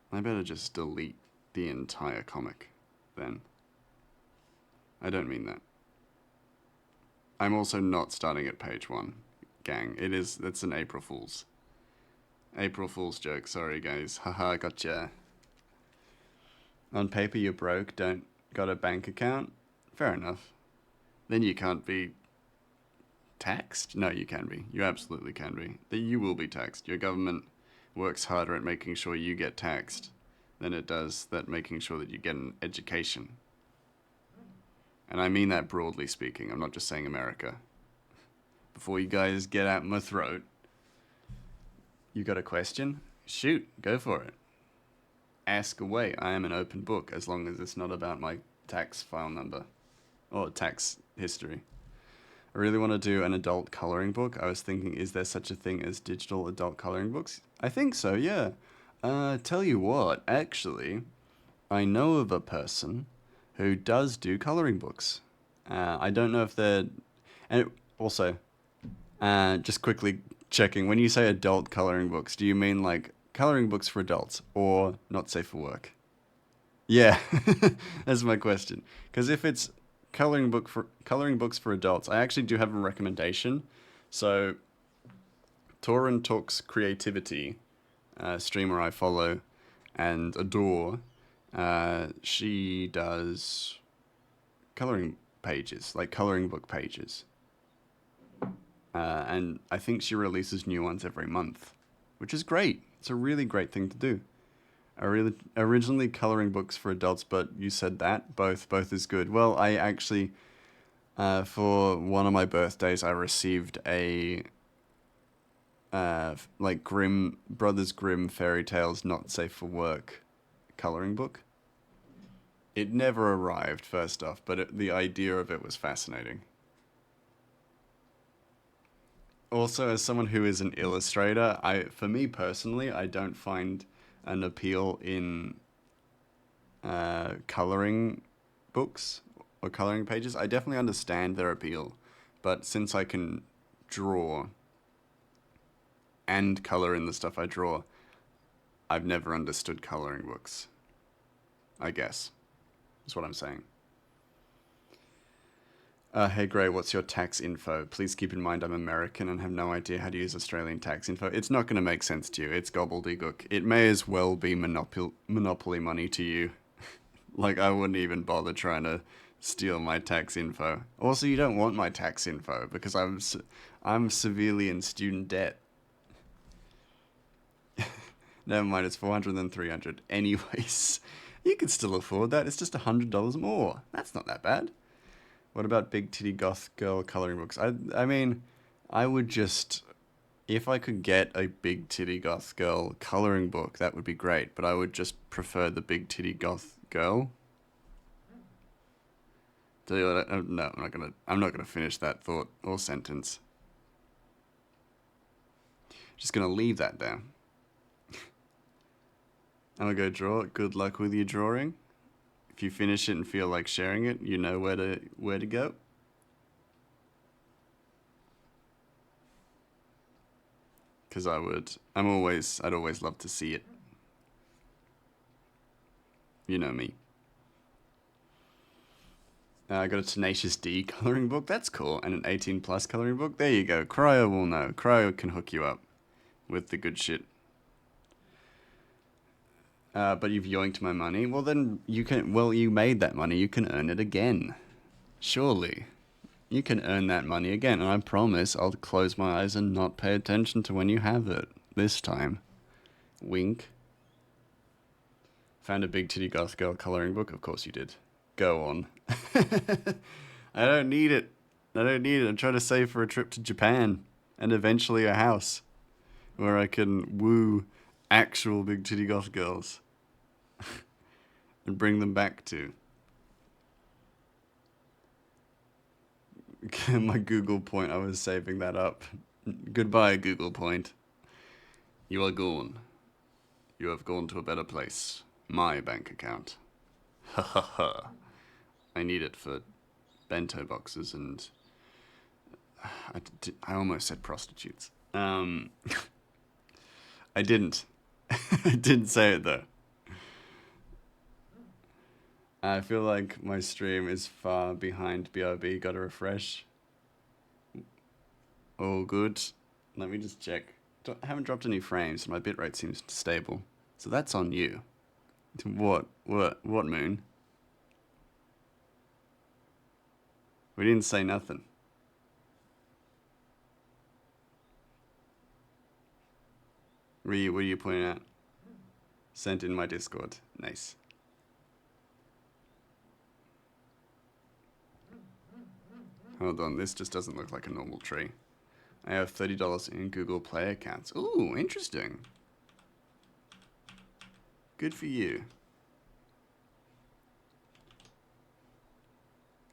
I better just delete the entire comic, then. I don't mean that. I'm also not starting at page 1, gang. That's an April Fool's. April Fool's joke, sorry guys. Haha, gotcha. On paper you're broke, don't got a bank account? Fair enough. Then you can't be taxed? No, you can be. You absolutely can be. You will be taxed. Your government works harder at making sure you get taxed than it does at making sure that you get an education. And I mean that broadly speaking. I'm not just saying America. Before you guys get at my throat, you got a question? Shoot, go for it. Ask away. I am an open book as long as it's not about my tax file number or tax history. I really want to do an adult coloring book. I was thinking, is there such a thing as digital adult coloring books? I think so, yeah. Tell you what, actually, I know of a person who does do coloring books. I don't know if they're... And also, just quickly checking, when you say adult coloring books, do you mean like coloring books for adults or not safe for work? Yeah, that's my question. Because if it's coloring books for adults, I actually do have a recommendation. So, Torin Talks Creativity, streamer I follow and adore, she does coloring pages, like coloring book pages. And I think she releases new ones every month, which is great. It's a really great thing to do. Originally coloring books for adults, but you said that both is good. Well, I actually, for one of my birthdays, I received a like Brothers Grimm Fairy Tales Not Safe for Work coloring book. It never arrived, first off, but the idea of it was fascinating. Also, as someone who is an illustrator, for me personally, I don't find an appeal in coloring books or coloring pages. I definitely understand their appeal, but since I can draw and color in the stuff I draw, I've never understood coloring books. I guess is what I'm saying. Hey Gray, what's your tax info? Please keep in mind I'm American and have no idea how to use Australian tax info. It's not going to make sense to you. It's gobbledygook. It may as well be monopoly money to you. Like, I wouldn't even bother trying to steal my tax info. Also, you don't want my tax info because I'm severely in student debt. Never mind, it's 400 and 300. Anyways, you can still afford that. It's just $100 more. That's not that bad. What about big titty goth girl coloring books? I mean, I would just, if I could get a big titty goth girl coloring book, that would be great. But I would just prefer the big titty goth girl. Tell you what, no, I'm not gonna finish that thought or sentence. Just gonna leave that there. I'm gonna go draw it. Good luck with your drawing. If you finish it and feel like sharing it, you know where to go. Because I'd always love to see it. You know me. I got a Tenacious D coloring book. That's cool. And an 18 plus coloring book. There you go. Cryo will know. Cryo can hook you up with the good shit. But you've yoinked my money. Well, then you made that money. You can earn it again. Surely. You can earn that money again. And I promise I'll close my eyes and not pay attention to when you have it. This time. Wink. Found a big titty goth girl coloring book? Of course you did. Go on. I don't need it. I'm trying to save for a trip to Japan. And eventually a house. Where I can woo actual big titty goth girls. And bring them back to. My Google point, I was saving that up. Goodbye, Google point. You are gone. You have gone to a better place. My bank account. Ha ha ha. I need it for bento boxes and... I almost said prostitutes. I didn't. I didn't say it though. I feel like my stream is far behind BRB. Gotta refresh. All good. Let me just check. I haven't dropped any frames. My bitrate seems stable. So that's on you. What moon? We didn't say nothing. What are you pointing at? Sent in my Discord. Nice. Hold on, this just doesn't look like a normal tree. I have $30 in Google Play accounts. Ooh, interesting. Good for you.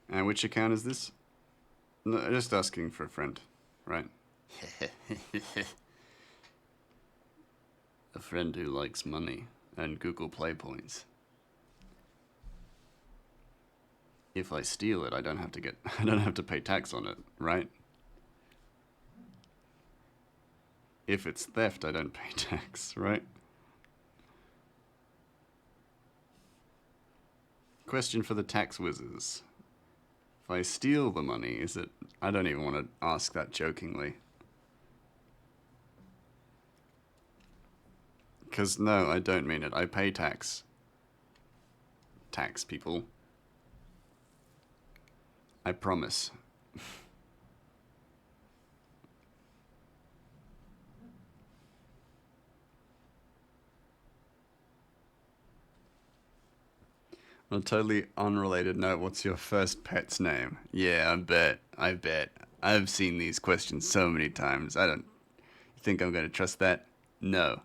And which account is this? No, just asking for a friend, right? A friend who likes money and Google Play points. If I steal it, I don't have to pay tax on it, right? If it's theft, I don't pay tax, right? Question for the tax whizzes. If I steal the money, is it... I don't even want to ask that jokingly. Because no, I don't mean it. I pay tax. Tax, people. I promise. On a totally unrelated note, what's your first pet's name? Yeah, I bet. I've seen these questions so many times. You think I'm going to trust that? No.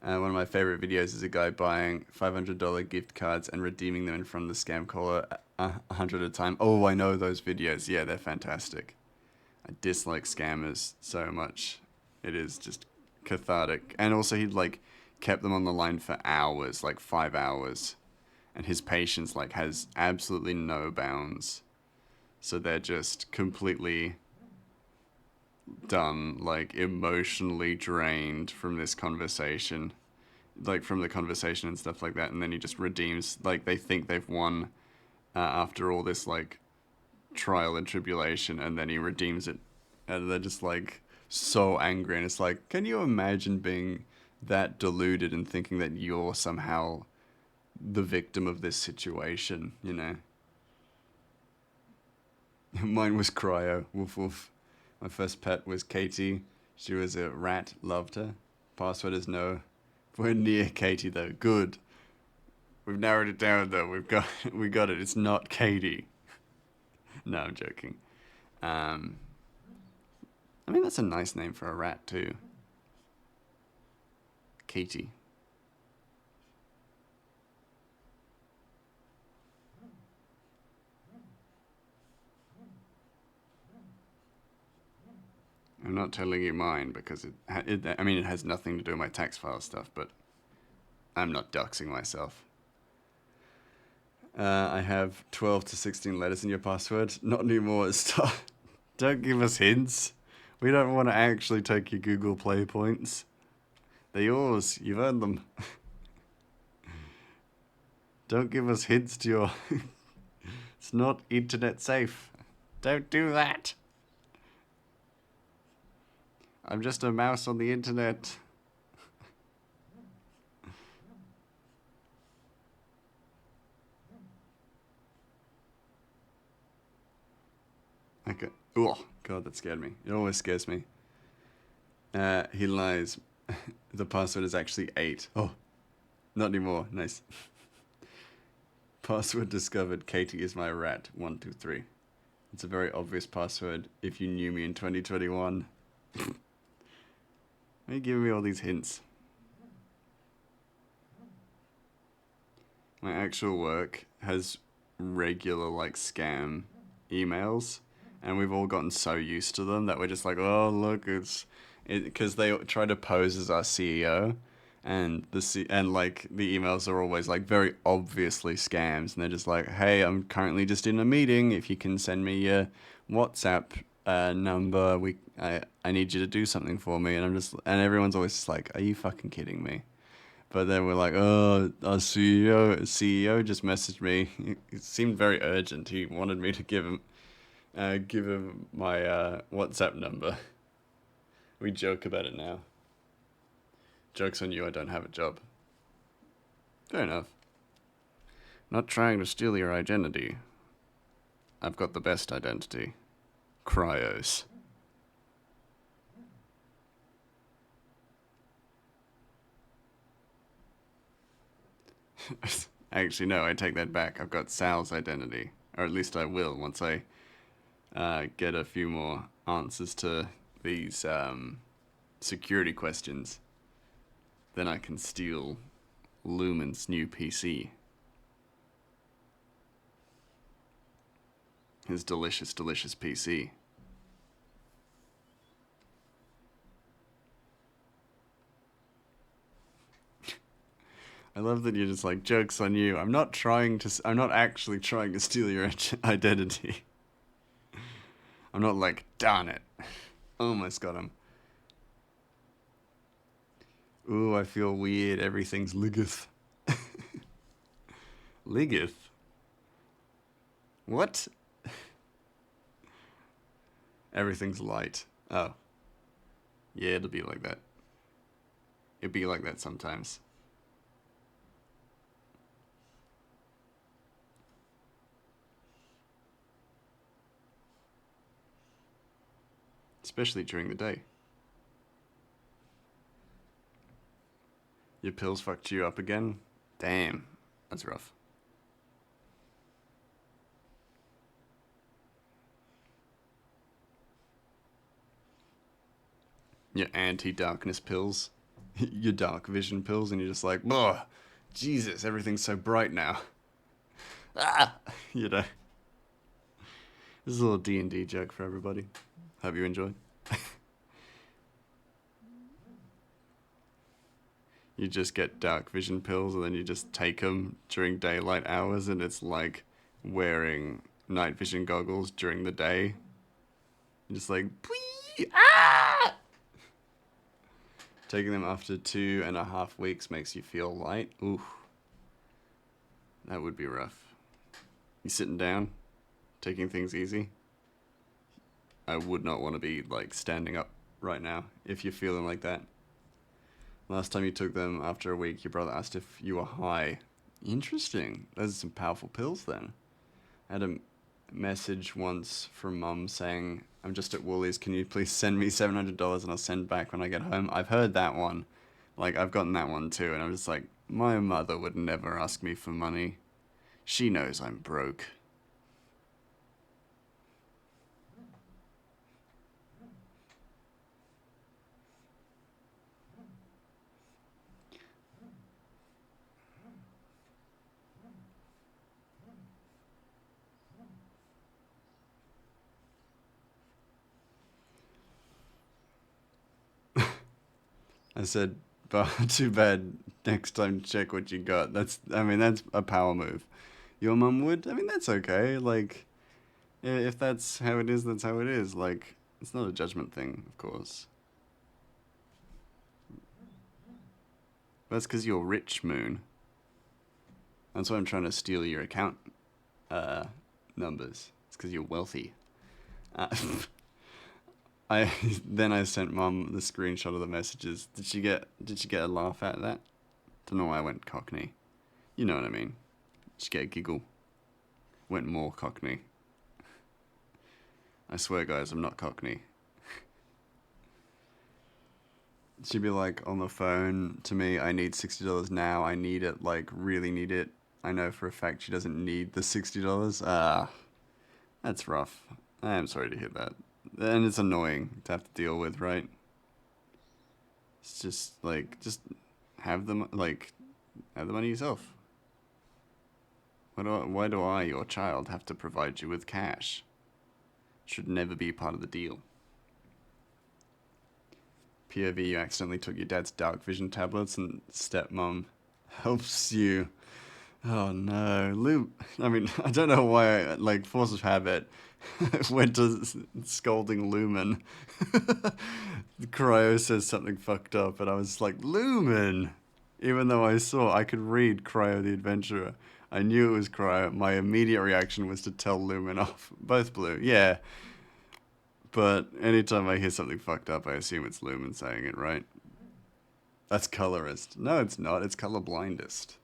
One of my favorite videos is a guy buying $500 gift cards and redeeming them in front of the scam caller 100 at a time. Oh, I know those videos. Yeah, they're fantastic. I dislike scammers so much. It is just cathartic. And also he'd like kept them on the line for hours, like 5 hours. And his patience like has absolutely no bounds. So they're just completely done, like emotionally drained from this conversation. Like from the conversation and stuff like that. And then he just redeems, like they think they've won after all this like trial and tribulation, and then he redeems it. And they're just like so angry, and it's like, can you imagine being that deluded and thinking that you're somehow the victim of this situation, you know? Mine was Cryo. Woof woof. My first pet was Katie. She was a rat. Loved her. Password is no. We're near Katie though. Good. We've narrowed it down though. We got it. It's not Katie. No, I'm joking. I mean, that's a nice name for a rat too. Katie. I'm not telling you mine because I mean, it has nothing to do with my tax file stuff, but I'm not doxing myself. I have 12 to 16 letters in your password. Not anymore. Stop. Don't give us hints. We don't want to actually take your Google Play points. They're yours. You've earned them. Don't give us hints to your... It's not internet safe. Don't do that. I'm just a mouse on the internet. Okay. Oh, God, that scared me. It always scares me. He lies. The password is actually 8. Oh, not anymore. Nice. Password discovered. Katie is my rat. 1, 2, 3. It's a very obvious password if you knew me in 2021. Why are you giving me all these hints? My actual work has regular, like, scam emails, and we've all gotten so used to them that we're just like, oh, look, because they try to pose as our CEO, and like the emails are always like very obviously scams, and they're just like, hey, I'm currently just in a meeting. If you can send me your WhatsApp number, I need you to do something for me. And everyone's always just like, are you fucking kidding me? But then we're like, oh, our CEO just messaged me. It seemed very urgent. He wanted me to give him my WhatsApp number. We joke about it now. Joke's on you, I don't have a job. Fair enough. Not trying to steal your identity. I've got the best identity. Cryos. Actually, no, I take that back. I've got Sal's identity. Or at least I will once I get a few more answers to these security questions. Then I can steal Lumen's new PC. His delicious, delicious PC. I love that you're just like, joke's on you. I'm not actually trying to steal your identity. I'm not like, darn it. Almost got him. Ooh, I feel weird. Everything's Ligith. Ligith? What? Everything's light. Oh. Yeah, it'll be like that. It'll be like that sometimes. Especially during the day. Your pills fucked you up again? Damn, that's rough. Your anti-darkness pills. Your dark vision pills, and you're just like, oh, Jesus, everything's so bright now. Ah! You know. This is a little D&D joke for everybody. Hope you enjoy. You just get dark vision pills and then you just take them during daylight hours, and it's like wearing night vision goggles during the day. You're just like, Pwee! Ah! Taking them after 2.5 weeks makes you feel light. Ooh, that would be rough. You sitting down, taking things easy. I would not want to be like standing up right now if you're feeling like that. Last time you took them after a week, your brother asked if you were high. Interesting. Those are some powerful pills then. I had a message once from Mum saying, I'm just at Woolies, can you please send me $700 and I'll send back when I get home? I've heard that one. Like, I've gotten that one too, and I'm just like, my mother would never ask me for money. She knows I'm broke. I said, but too bad. Next time, check what you got. That's a power move. Your mum would? I mean, that's okay. Like, if that's how it is, that's how it is. Like, it's not a judgment thing, of course. That's because you're rich, Moon. That's why I'm trying to steal your account numbers. It's because you're wealthy. I sent Mum the screenshot of the messages. Did she get a laugh out of that? Don't know why I went Cockney. You know what I mean. Did she get a giggle? Went more Cockney. I swear, guys, I'm not Cockney. She'd be like on the phone to me, I need $60 now. I need it, like really need it. I know for a fact she doesn't need the $60. That's rough. I am sorry to hear that. And it's annoying to have to deal with, right? It's just like, just have the money yourself. Why do I, your child, have to provide you with cash? Should never be part of the deal. POV, you accidentally took your dad's dark vision tablets and stepmom helps you. Oh no, I don't know why, like, force of habit, went to scolding Lumen. Cryo says something fucked up, and I was like, Lumen! Even though I could read Cryo the Adventurer. I knew it was Cryo. My immediate reaction was to tell Lumen off. Both blue, yeah. But anytime I hear something fucked up, I assume it's Lumen saying it, right? That's colorist. No, it's not. It's colorblindist.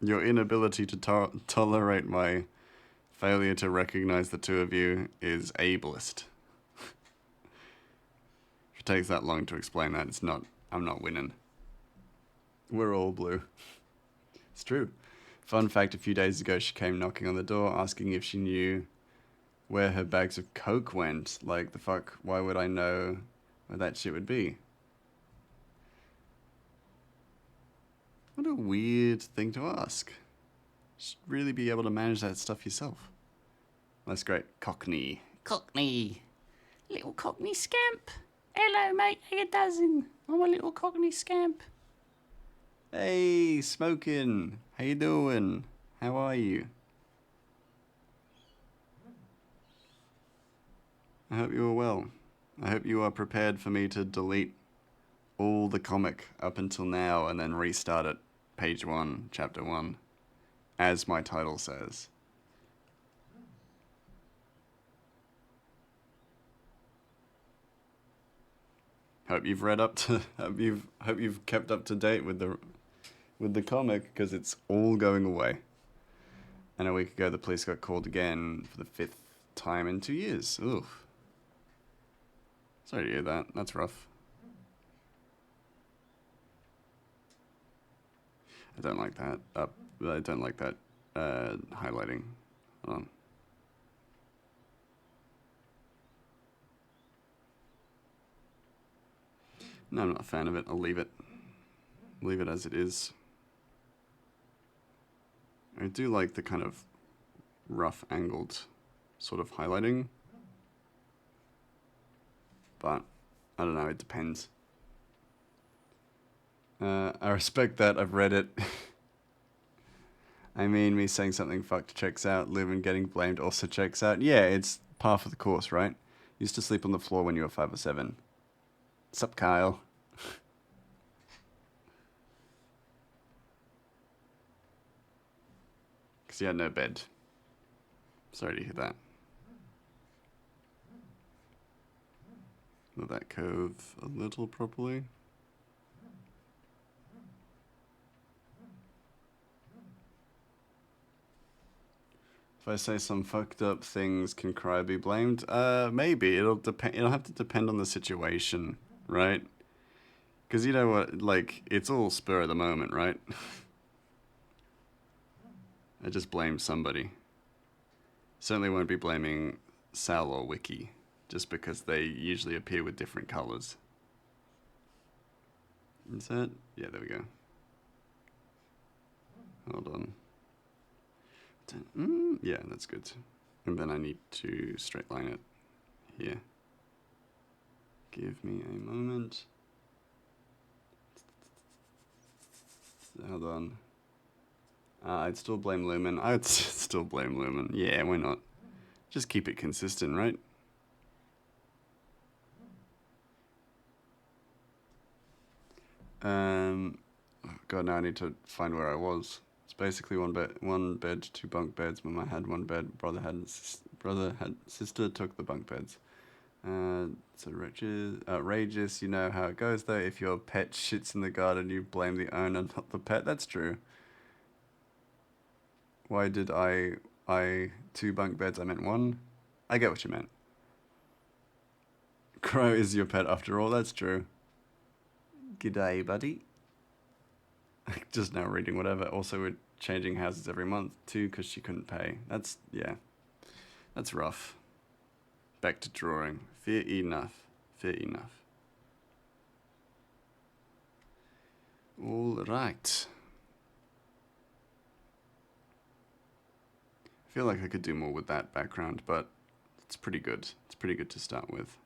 Your inability to tolerate my failure to recognize the two of you is ableist. If it takes that long to explain that, I'm not winning. We're all blue. It's true. Fun fact, a few days ago she came knocking on the door asking if she knew where her bags of coke went. Like, the fuck, why would I know where that shit would be? What a weird thing to ask. You should really be able to manage that stuff yourself. That's great. Cockney. Cockney. Little Cockney scamp. Hello, mate. How you doing? I'm a little Cockney scamp. Hey, Smoking. How you doing? How are you? I hope you are well. I hope you are prepared for me to delete all the comic up until now and then restart it. Page 1, chapter 1, as my title says. Hope you've hope you've kept up to date with the comic, because it's all going away. And a week ago the police got called again for the 5th time in 2 years. Oof. Sorry to hear that. That's rough. I don't like that. I don't like that highlighting. Hold on. No, I'm not a fan of it. I'll leave it. Leave it as it is. I do like the kind of rough angled sort of highlighting. But I don't know, it depends. I respect that, I've read it. I mean, me saying something fucked checks out, Lumen getting blamed also checks out. Yeah, it's par for the course, right? Used to sleep on the floor when you were 5 or 7. Sup, Kyle? Because you had no bed. Sorry to hear that. Will that curve a little properly? If I say some fucked up things, can Cry be blamed? Maybe. It'll depend. It'll have to depend on the situation, right? Because you know what, like, it's all spur of the moment, right? I just blame somebody. Certainly won't be blaming Sal or Wiki, just because they usually appear with different colors. Is that? Yeah, there we go. Hold on. Yeah, that's good. And then I need to straight line it here. Give me a moment. Hold on. I'd still blame Lumen. I'd still blame Lumen. Yeah, why not? Just keep it consistent, right? Oh God, now I need to find where I was. It's basically one bed, 2 bunk beds. Mama had 1 bed. Brother had sister took the bunk beds. So outrageous. You know how it goes though. If your pet shits in the garden, you blame the owner, not the pet. That's true. Why did I 2 bunk beds? I meant 1. I get what you meant. Crow is your pet after all. That's true. G'day, buddy. Just now reading whatever. Also, we're changing houses every month too because she couldn't pay. That's, yeah. That's rough. Back to drawing. Fair enough. Fair enough. All right. I feel like I could do more with that background, but it's pretty good. It's pretty good to start with.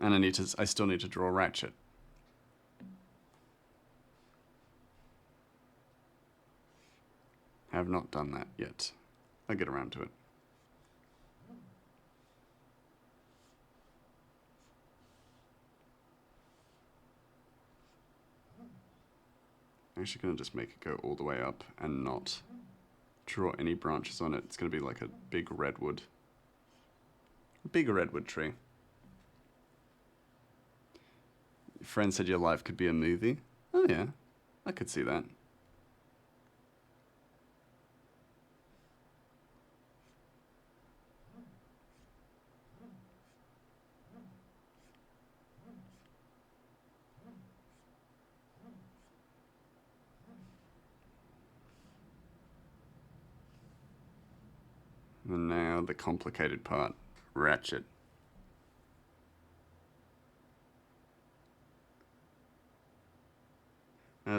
And I still need to draw Ratchet. Have not done that yet. I'll get around to it. I'm actually going to just make it go all the way up and not draw any branches on it. It's going to be like a big redwood. A big redwood tree. Your friend said your life could be a movie. Oh yeah, I could see that. And now the complicated part, Ratchet.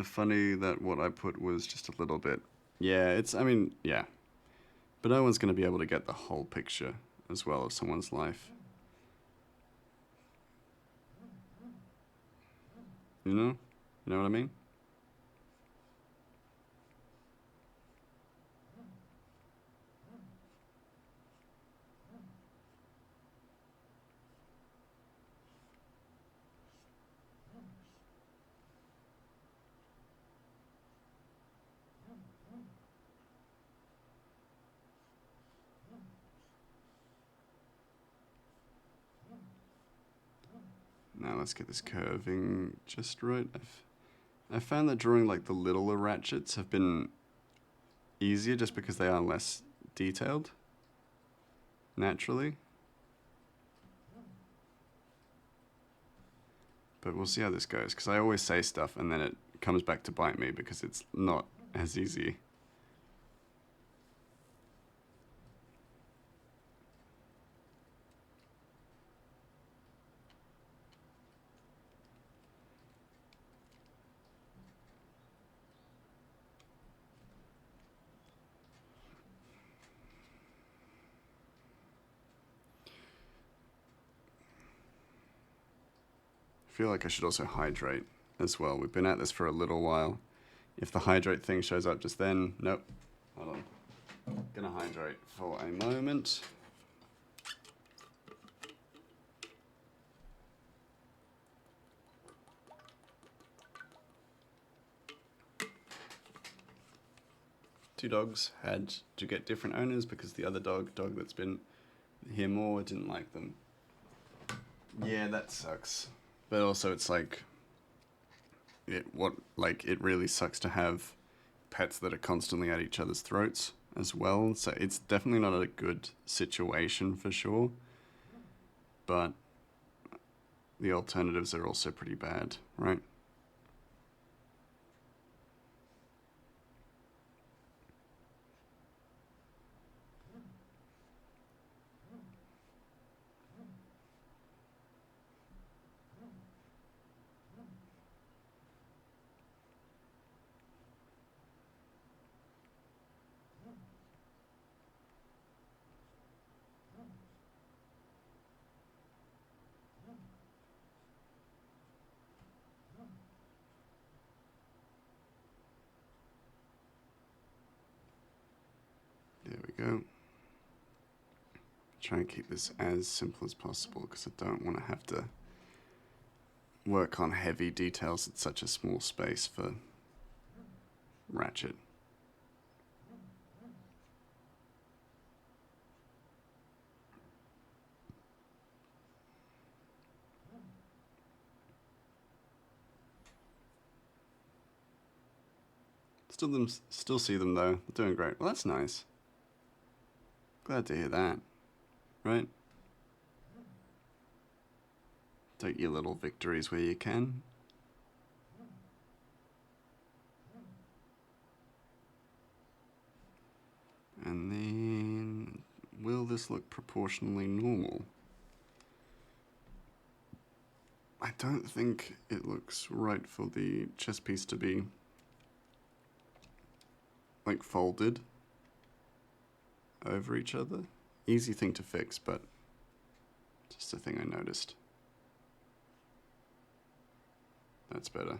Funny that what I put was just a little bit. Yeah, yeah. But no one's going to be able to get the whole picture as well of someone's life. You know? You know what I mean? Now let's get this curving just right. I found that drawing like the littler ratchets have been easier just because they are less detailed naturally. But we'll see how this goes because I always say stuff and then it comes back to bite me because it's not as easy. feel like I should also hydrate as well. We've been at this for a little while. If the hydrate thing shows up just then, nope. Hold on. Gonna hydrate for a moment. Two dogs had to get different owners because the other dog that's been here more, didn't like them. Yeah, that sucks. But also it's like it really sucks to have pets that are constantly at each other's throats as well. So it's definitely not a good situation for sure. But the alternatives are also pretty bad, right? There we go. Try and keep this as simple as possible because I don't want to have to work on heavy details at such a small space for Ratchet. Still see them though. They're doing great. Well, that's nice. Glad to hear that. Right? Take your little victories where you can. And then, will this look proportionally normal? I don't think it looks right for the chess piece to be like folded over each other. Easy thing to fix, but just a thing I noticed. That's better.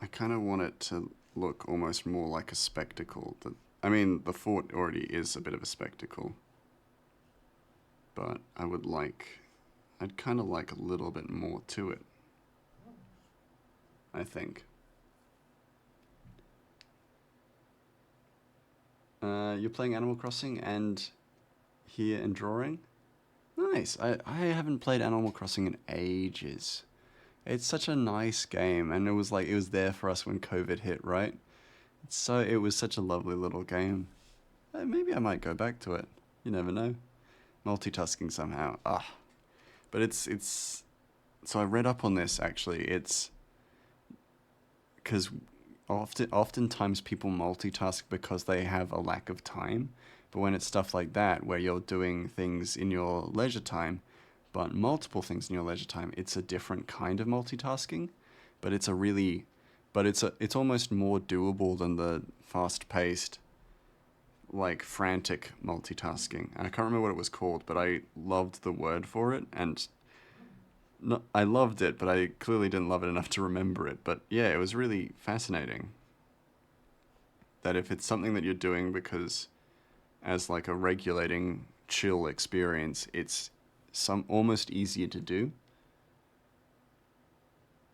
I kind of want it to look almost more like a spectacle. I mean, the fort already is a bit of a spectacle, but I'd kind of like a little bit more to it, I think. You're playing Animal Crossing and here and drawing? Nice. I haven't played Animal Crossing in ages. It's such a nice game, and it was there for us when COVID hit, right? It was such a lovely little game. Maybe I might go back to it. You never know. Multitasking somehow. But it's so I read up on this actually. It's because oftentimes people multitask because they have a lack of time. But when it's stuff like that, where you're doing things in your leisure time, but multiple things in your leisure time, it's a different kind of multitasking. But it's almost more doable than the fast-paced, like frantic multitasking. I can't remember what it was called, but I loved the word for it, and I loved it, but I clearly didn't love it enough to remember it. But yeah, it was really fascinating. That if it's something that you're doing because as like a regulating chill experience, it's almost easier to do.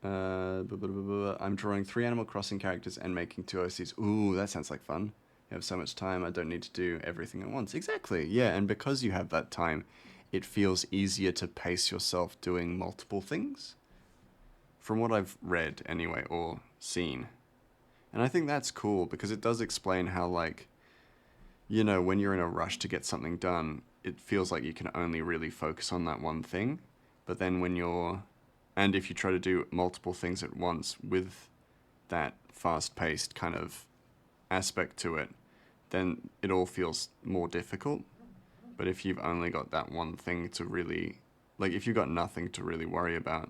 I'm drawing 3 Animal Crossing characters and making 2 OCs. Ooh, that sounds like fun. You have so much time, I don't need to do everything at once. Exactly, yeah, and because you have that time, it feels easier to pace yourself doing multiple things. From what I've read, anyway, or seen. And I think that's cool, because it does explain how, like, you know, when you're in a rush to get something done, it feels like you can only really focus on that one thing. But then and if you try to do multiple things at once with that fast-paced kind of aspect to it, then it all feels more difficult. But if you've only got that one thing to really, like if you've got nothing to really worry about,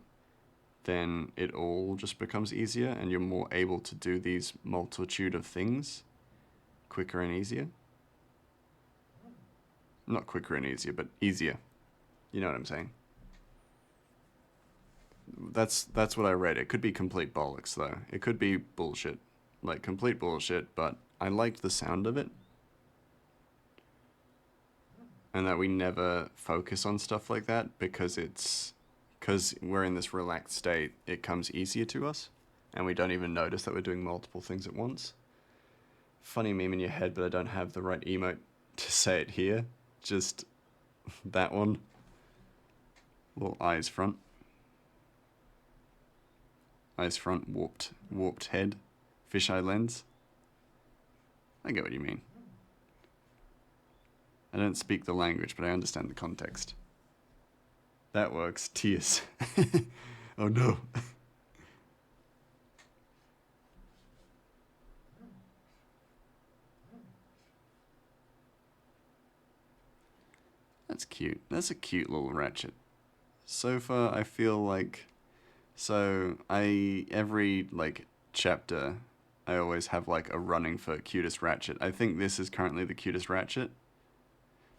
then it all just becomes easier and you're more able to do these multitude of things quicker and easier. Not quicker and easier, but easier. You know what I'm saying? That's what I read. It could be complete bollocks though. It could be bullshit. Like complete bullshit, but I liked the sound of it. And that we never focus on stuff like that because we're in this relaxed state, it comes easier to us and we don't even notice that we're doing multiple things at once. Funny meme in your head, but I don't have the right emote to say it here. Just that one. Little eyes front. Eyes front, warped head, fisheye lens. I get what you mean. I don't speak the language, but I understand the context. That works. Tears. Oh no. That's cute. That's a cute little ratchet. So far, I feel like... So, every, like, chapter, I always have, like, a running for cutest ratchet. I think this is currently the cutest ratchet.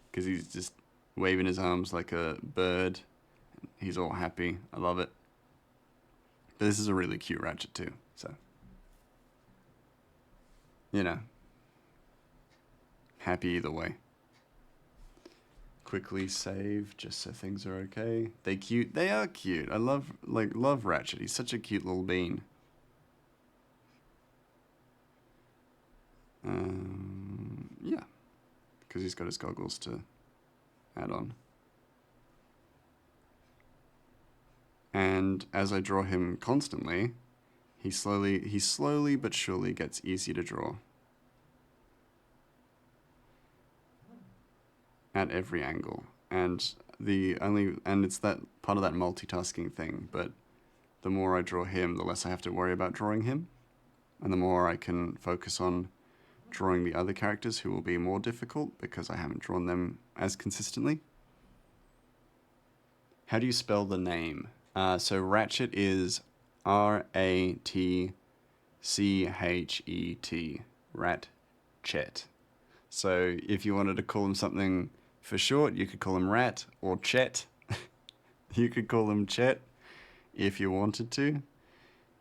Because he's just waving his arms like a bird. He's all happy. I love it. But this is a really cute ratchet too, so... You know. Happy either way. Quickly save, just so things are okay. They are cute. I love Ratchet. He's such a cute little bean. Yeah. Because he's got his goggles to add on. And as I draw him constantly, he slowly but surely gets easier to draw. At every angle. And it's that part of that multitasking thing, but the more I draw him, the less I have to worry about drawing him. And the more I can focus on drawing the other characters who will be more difficult because I haven't drawn them as consistently. How do you spell the name? So Ratchet is Ratchet. Ratchet. So if you wanted to call him something for short, you could call him Rat or Chet. You could call him Chet if you wanted to.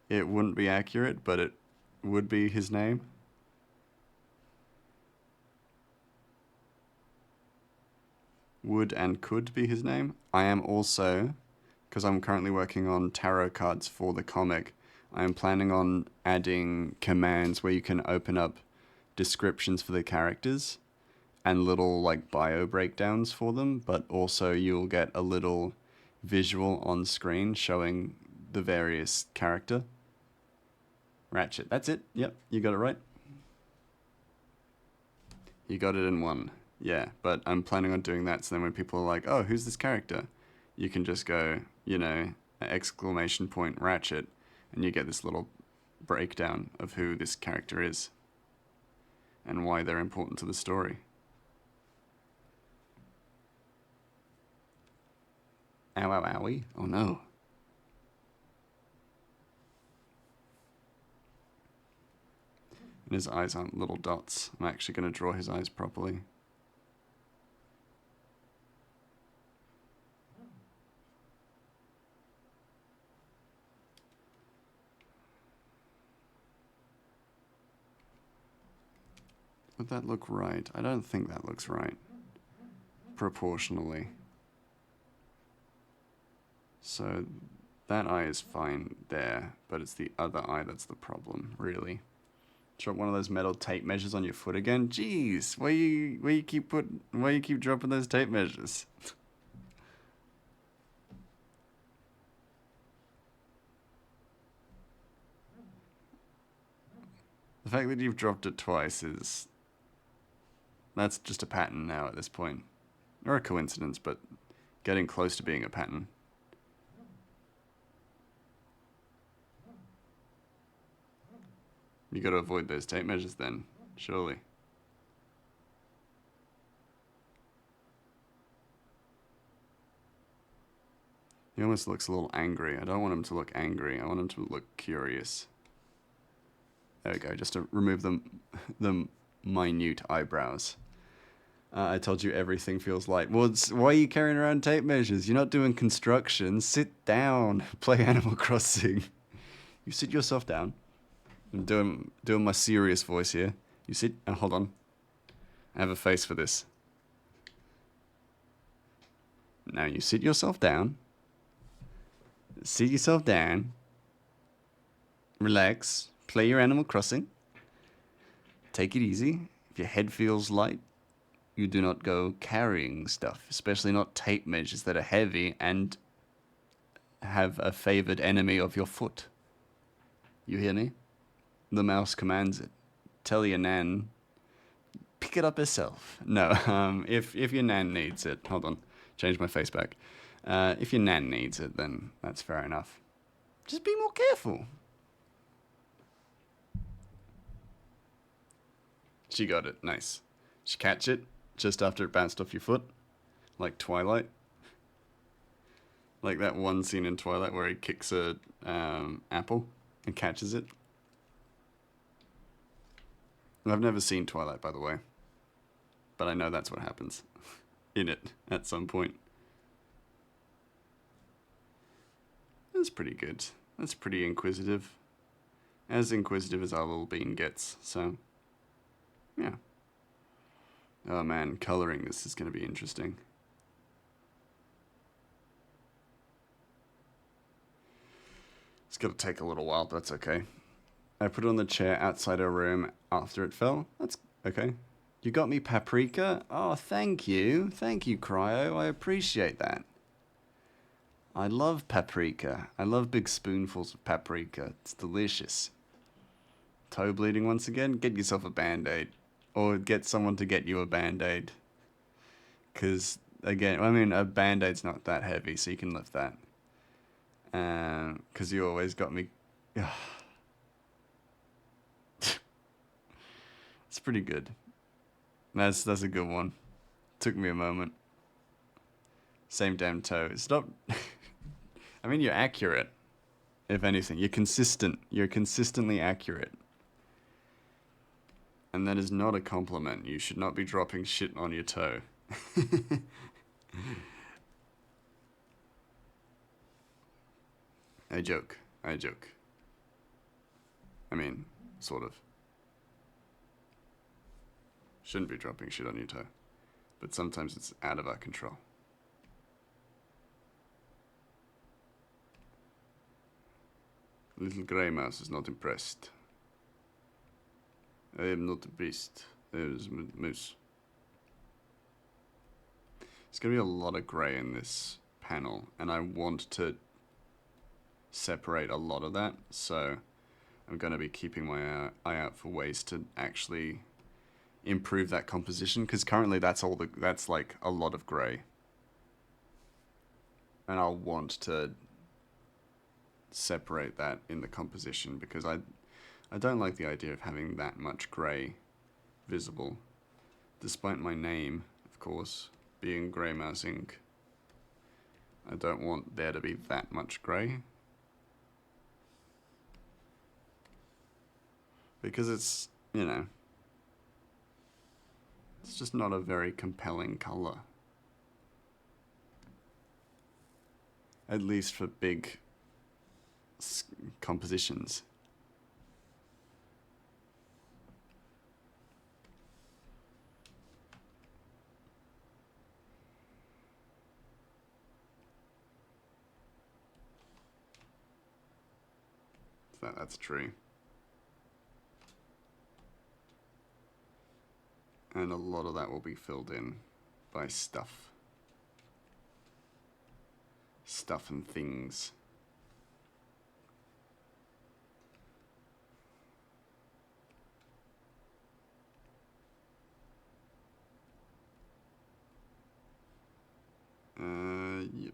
It wouldn't be accurate, but it would be his name. Would and could be his name. I am also, because I'm currently working on tarot cards for the comic, I am planning on adding commands where you can open up descriptions for the characters and little like bio breakdowns for them, but also you'll get a little visual on screen showing the various character. Ratchet. That's it. Yep, you got it right. You got it in one. Yeah, but I'm planning on doing that so then when people are like, oh, who's this character? You can just go, exclamation point Ratchet, and you get this little breakdown of who this character is and why they're important to the story. Ow, ow, owie. Oh no. And his eyes aren't little dots. I'm actually going to draw his eyes properly. Would that look right? I don't think that looks right. Proportionally. So that eye is fine there, but it's the other eye that's the problem, really. Drop one of those metal tape measures on your foot again? Jeez, why you keep dropping those tape measures? The fact that you've dropped it twice is... That's just a pattern now at this point. Or a coincidence, but getting close to being a pattern. You gotta avoid those tape measures then, surely. He almost looks a little angry. I don't want him to look angry. I want him to look curious. There we go, just to remove the minute eyebrows. I told you everything feels light. Well, why are you carrying around tape measures? You're not doing construction. Sit down. Play Animal Crossing. You sit yourself down. I'm doing my serious voice here. You sit. Hold on. I have a face for this. Now you sit yourself down. Sit yourself down. Relax. Play your Animal Crossing. Take it easy. If your head feels light, you do not go carrying stuff, especially not tape measures that are heavy and have a favored enemy of your foot. You hear me? The mouse commands it. Tell your nan, pick it up herself. No, if your nan needs it, hold on, change my face back. If your nan needs it, then that's fair enough. Just be more careful. She got it, nice. She catch it just after it bounced off your foot, like Twilight. Like that one scene in Twilight where he kicks a apple and catches it. I've never seen Twilight, by the way, but I know that's what happens in it at some point. That's pretty good. That's pretty inquisitive. As inquisitive as our little bean gets, so yeah. Oh man, coloring this is going to be interesting. It's going to take a little while, but that's okay. I put it on the chair outside her room after it fell. That's okay. You got me paprika? Oh, thank you. Thank you, Cryo. I appreciate that. I love paprika. I love big spoonfuls of paprika. It's delicious. Toe bleeding once again? Get yourself a Band-Aid. Or get someone to get you a Band-Aid. Because, again, I mean, a Band-Aid's not that heavy, so you can lift that. Because you always got me... It's pretty good. That's a good one. Took me a moment. Same damn toe. Stop. I mean, you're accurate. If anything, you're consistent. You're consistently accurate. And that is not a compliment. You should not be dropping shit on your toe. I joke. I joke. I mean, sort of. Shouldn't be dropping shit on your toe. But sometimes it's out of our control. Little grey mouse is not impressed. I am not a beast. There's a moose. There's going to be a lot of grey in this panel, and I want to separate a lot of that, so I'm going to be keeping my eye out for ways to actually improve that composition, because currently that's like a lot of grey, and I'll want to separate that in the composition, because I don't like the idea of having that much grey visible, despite my name, of course, being Grey Mouse Inc. I don't want there to be that much grey, because it's, you know, it's just not a very compelling colour. At least for big compositions. That's a tree. And a lot of that will be filled in by stuff. Stuff and things. Yep.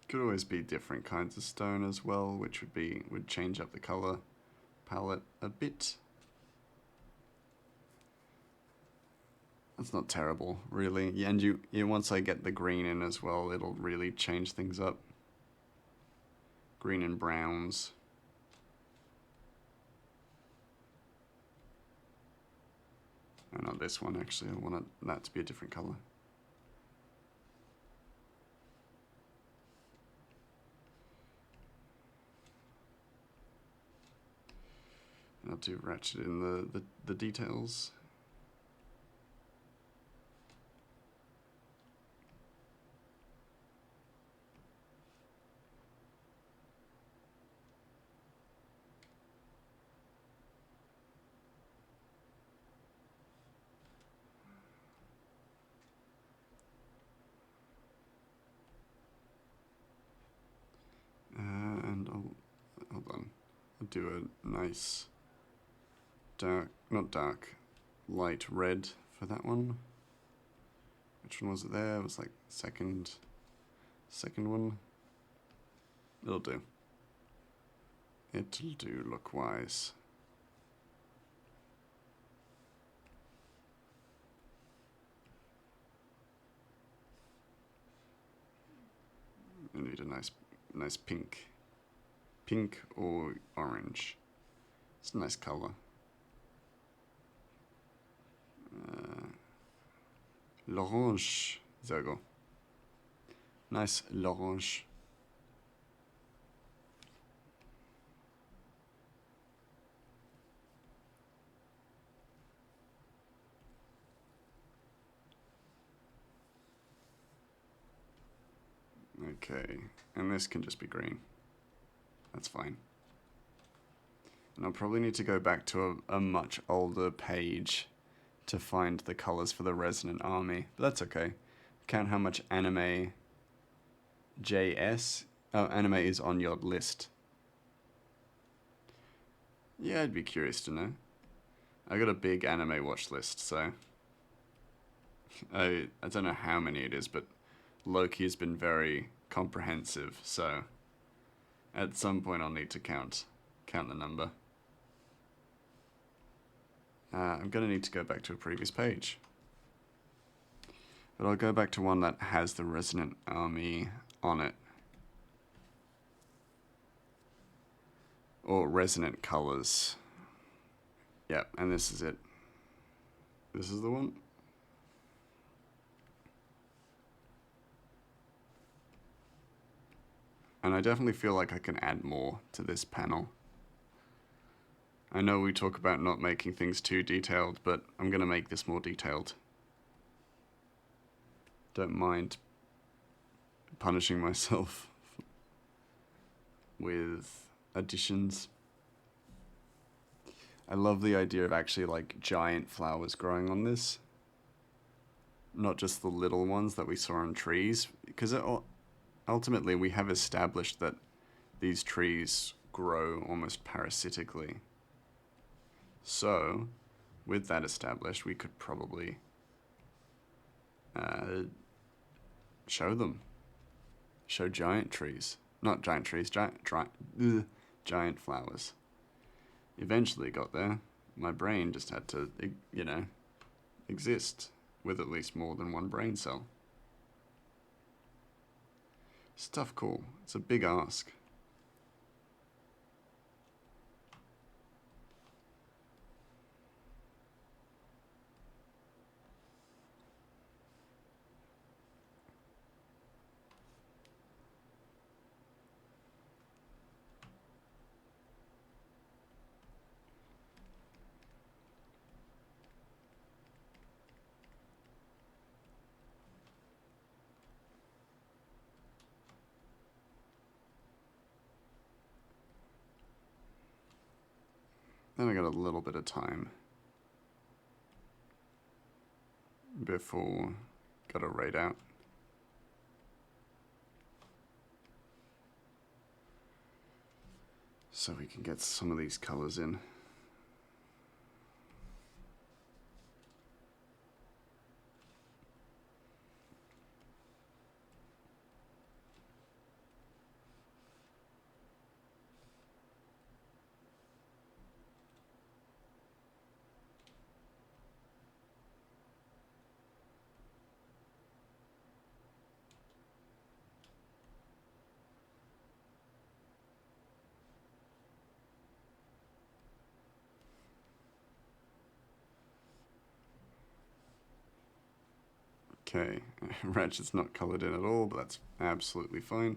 Could always be different kinds of stone as well, which would change up the color palette a bit. That's not terrible, really. Yeah, and once I get the green in as well, it'll really change things up. Green and browns. No, not this one actually. I want that to be a different color. I'll do ratchet in the details. And hold on. I'll do a nice dark, not dark, light red for that one. Which one was it there? It was like second one. It'll do. It'll do look-wise. I need a nice pink. Pink or orange. It's a nice color. L'orange. There we go. Nice l'orange. Okay, and this can just be green. That's fine. And I'll probably need to go back to a much older page to find the colors for the Resonant Army, but that's okay. Count how much anime anime is on your list. Yeah, I'd be curious to know. I got a big anime watch list, so I don't know how many it is, but Loki has been very comprehensive, so at some point I'll need to count the number. I'm going to need to go back to a previous page. But I'll go back to one that has the Resonant Army on it. Or Resonant Colors. Yep, and this is it. This is the one. And I definitely feel like I can add more to this panel. I know we talk about not making things too detailed, but I'm going to make this more detailed. Don't mind punishing myself with additions. I love the idea of actually like giant flowers growing on this. Not just the little ones that we saw on trees, because ultimately we have established that these trees grow almost parasitically. So, with that established, we could probably show them. Show giant trees. Not giant trees, giant flowers. Eventually got there. My brain just had to, exist with at least more than one brain cell. Stuff cool. It's a big ask. Then I got a little bit of time before got a raid out. So we can get some of these colors in. Okay, Ratchet's not coloured in at all, but that's absolutely fine.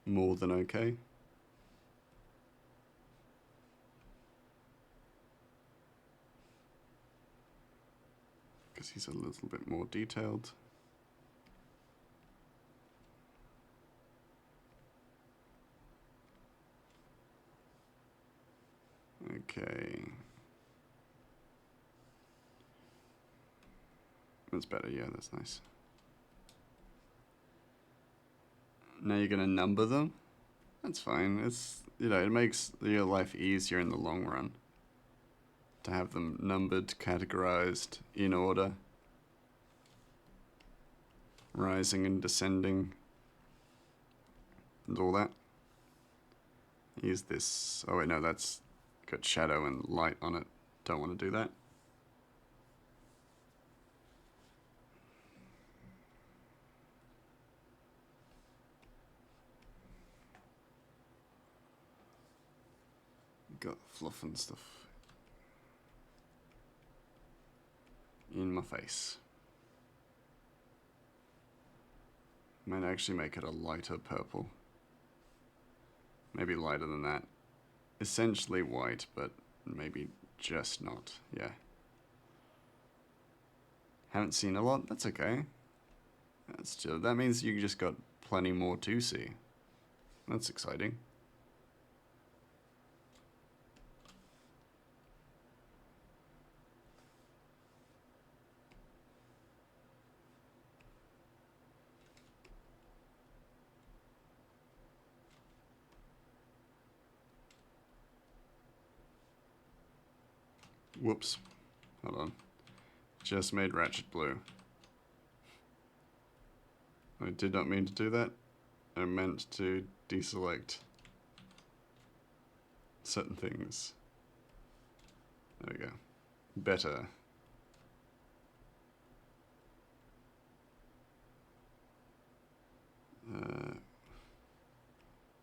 More than okay. Because he's a little bit more detailed. Okay. That's better, yeah, that's nice. Now you're gonna number them? That's fine. It's, you know, it makes your life easier in the long run to have them numbered, categorized, in order. Rising and descending. And all that. Use this. Oh wait, no, that's got shadow and light on it. Don't want to do that. Got fluff and stuff in my face. Might actually make it a lighter purple. Maybe lighter than that. Essentially white, but maybe just not. Yeah. Haven't seen a lot. That's okay. That means you just got plenty more to see. That's exciting. Whoops. Hold on. Just made Ratchet blue. I did not mean to do that. I meant to deselect certain things. There we go. Better.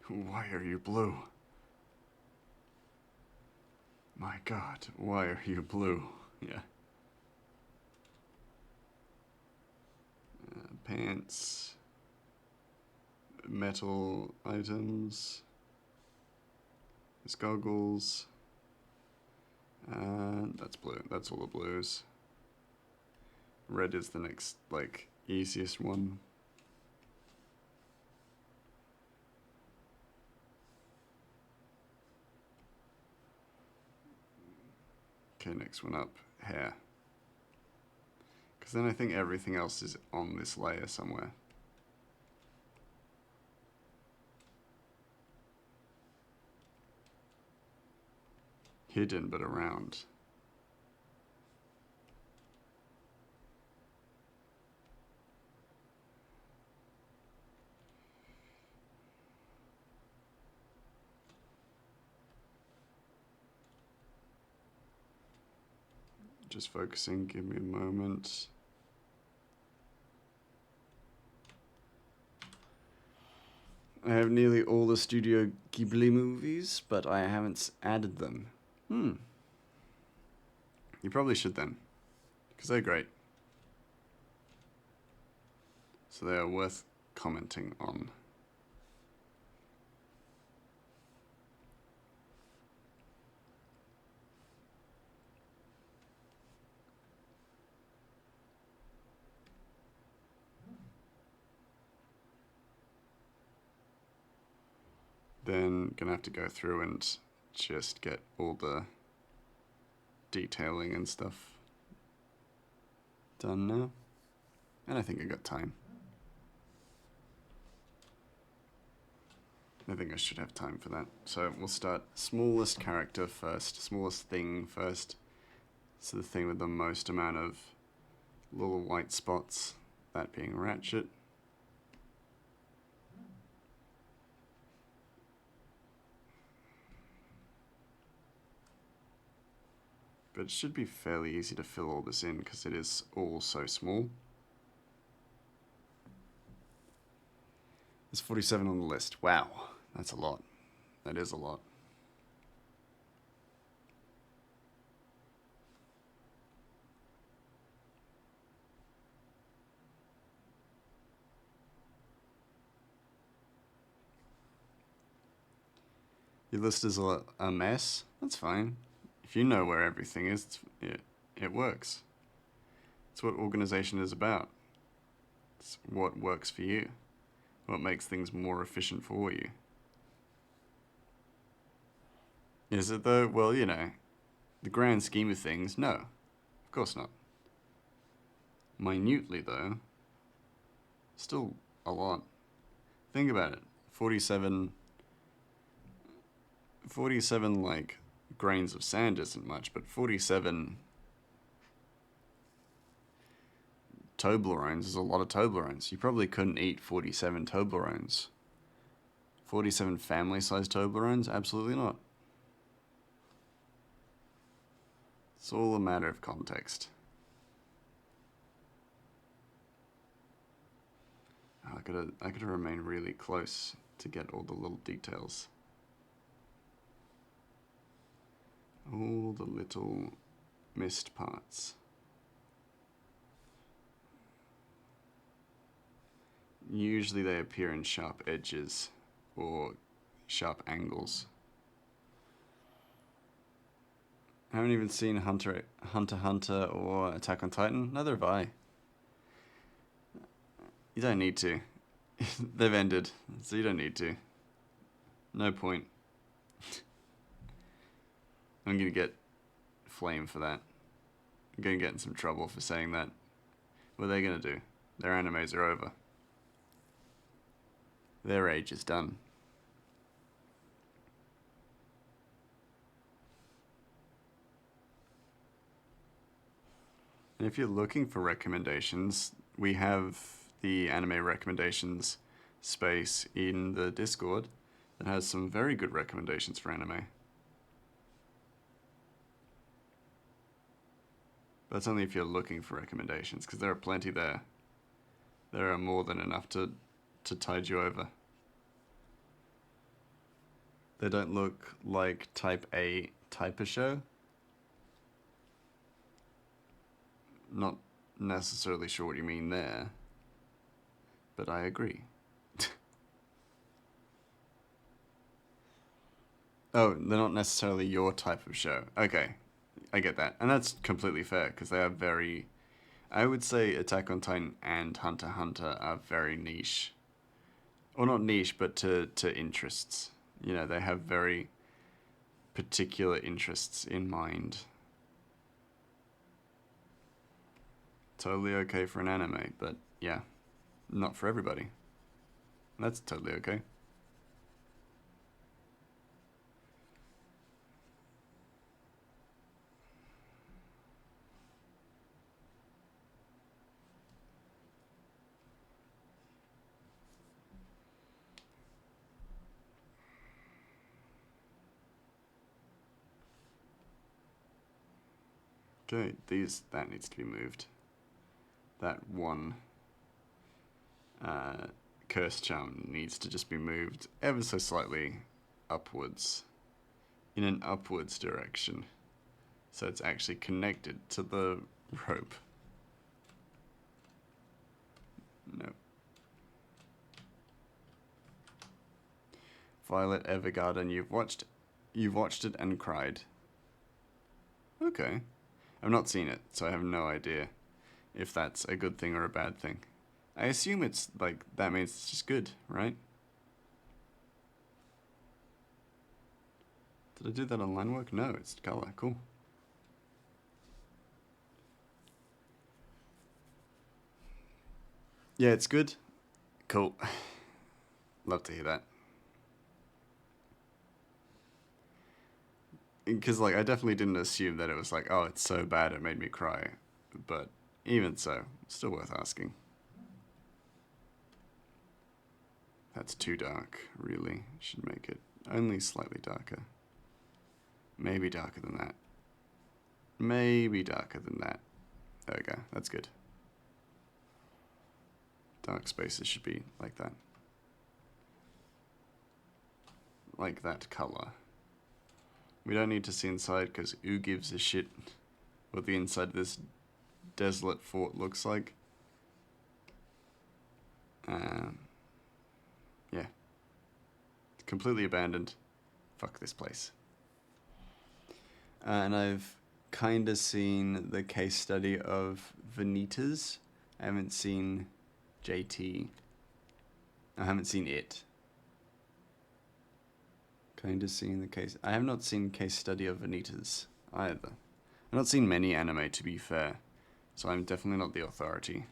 Why are you blue? My God, why are you blue? Yeah. Pants. Metal items. His goggles. That's blue. That's all the blues. Red is the next, like, easiest one. Okay, next one up, hair. Because then I think everything else is on this layer somewhere. Hidden but around. Just focusing, give me a moment. I have nearly all the Studio Ghibli movies, but I haven't added them. You probably should then, because they're great. So they are worth commenting on. Then gonna have to go through and just get all the detailing and stuff done now. And I think I got time. I think I should have time for that. So we'll start smallest character first, smallest thing first. So the thing with the most amount of little white spots, that being Ratchet. But it should be fairly easy to fill all this in because it is all so small. There's 47 on the list. Wow, that's a lot. That is a lot. Your list is a mess. That's fine. If you know where everything is, it works. It's what organization is about. It's what works for you. What makes things more efficient for you. Is it though? Well, you know, the grand scheme of things, no. Of course not. Minutely though, still a lot. Think about it. 47 like grains of sand isn't much, but 47 Toblerones is a lot of Toblerones. You probably couldn't eat 47 Toblerones. 47 family-sized Toblerones? Absolutely not. It's all a matter of context. I gotta remain really close to get all the little details. All the little missed parts. Usually they appear in sharp edges or sharp angles. I haven't even seen Hunter x Hunter or Attack on Titan. Neither have I. You don't need to. They've ended, so you don't need to. No point. I'm gonna get flamed for that. I'm gonna get in some trouble for saying that. What are they gonna do? Their animes are over. Their age is done. And if you're looking for recommendations, we have the anime recommendations space in the Discord that has some very good recommendations for anime. That's only if you're looking for recommendations, because there are plenty there. There are more than enough to tide you over. They don't look like type A type of show. Not necessarily sure what you mean there, but I agree. Oh, they're not necessarily your type of show. Okay, I get that. And that's completely fair, because they are very... I would say Attack on Titan and Hunter x Hunter are very niche. Or not niche, but to interests. You know, they have very particular interests in mind. Totally okay for an anime, but yeah, not for everybody. That's totally okay. Okay, that needs to be moved. That one curse charm needs to just be moved ever so slightly upwards, in an upwards direction, so it's actually connected to the rope. No. Violet Evergarden, you've watched it and cried. Okay. I've not seen it, so I have no idea if that's a good thing or a bad thing. I assume it's like, that means it's just good, right? Did I do that on line work? No, it's color. Cool. Yeah, it's good. Cool. Love to hear that. Because, like, I definitely didn't assume that it was like, oh, it's so bad it made me cry. But even so, still worth asking. That's too dark, really. Should make it only slightly darker. Maybe darker than that. Maybe darker than that. There we go. That's good. Dark spaces should be like that. Like that color. We don't need to see inside because who gives a shit what the inside of this desolate fort looks like. Yeah. Completely abandoned. Fuck this place. And I've kind of seen the case study of Vanitas. I haven't seen JT. I haven't seen it. Kind of seen the case. I have not seen case study of Vanitas either. I've not seen many anime, to be fair, so I'm definitely not the authority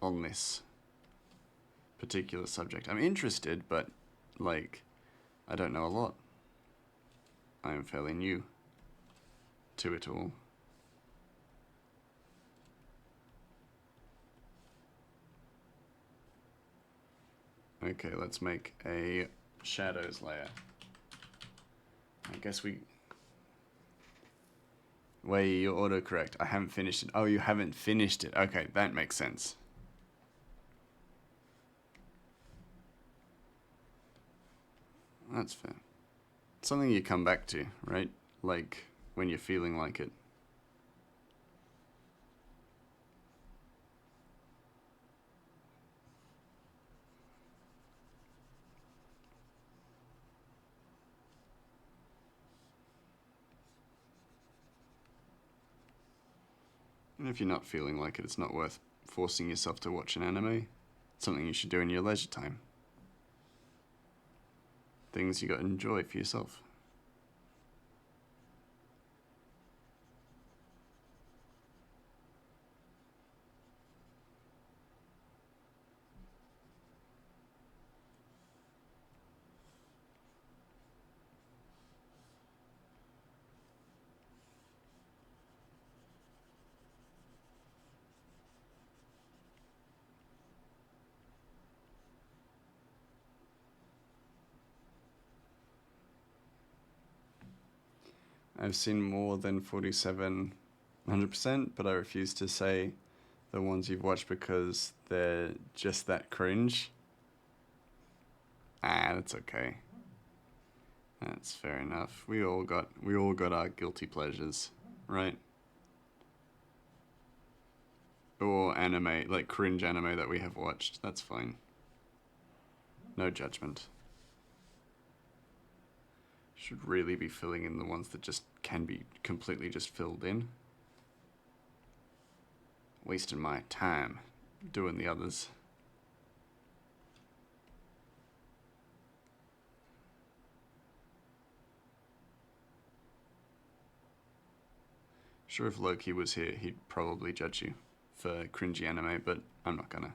on this particular subject. I'm interested, but like, I don't know a lot. I am fairly new to it all. Okay, let's make a shadows layer. I guess we... Wait, you're autocorrect. I haven't finished it. Oh, you haven't finished it. Okay, that makes sense. That's fair. Something you come back to, right? Like, when you're feeling like it. And if you're not feeling like it, it's not worth forcing yourself to watch an anime. It's something you should do in your leisure time. Things you got to enjoy for yourself. I've seen more than 4700%, but I refuse to say the ones you've watched because they're just that cringe. Ah, that's okay. That's fair enough. We all got our guilty pleasures, right? Or anime, like cringe anime that we have watched. That's fine. No judgment. Should really be filling in the ones that just can be completely just filled in. Wasting my time doing the others. Sure, if Loki was here, he'd probably judge you for cringy anime, but I'm not gonna.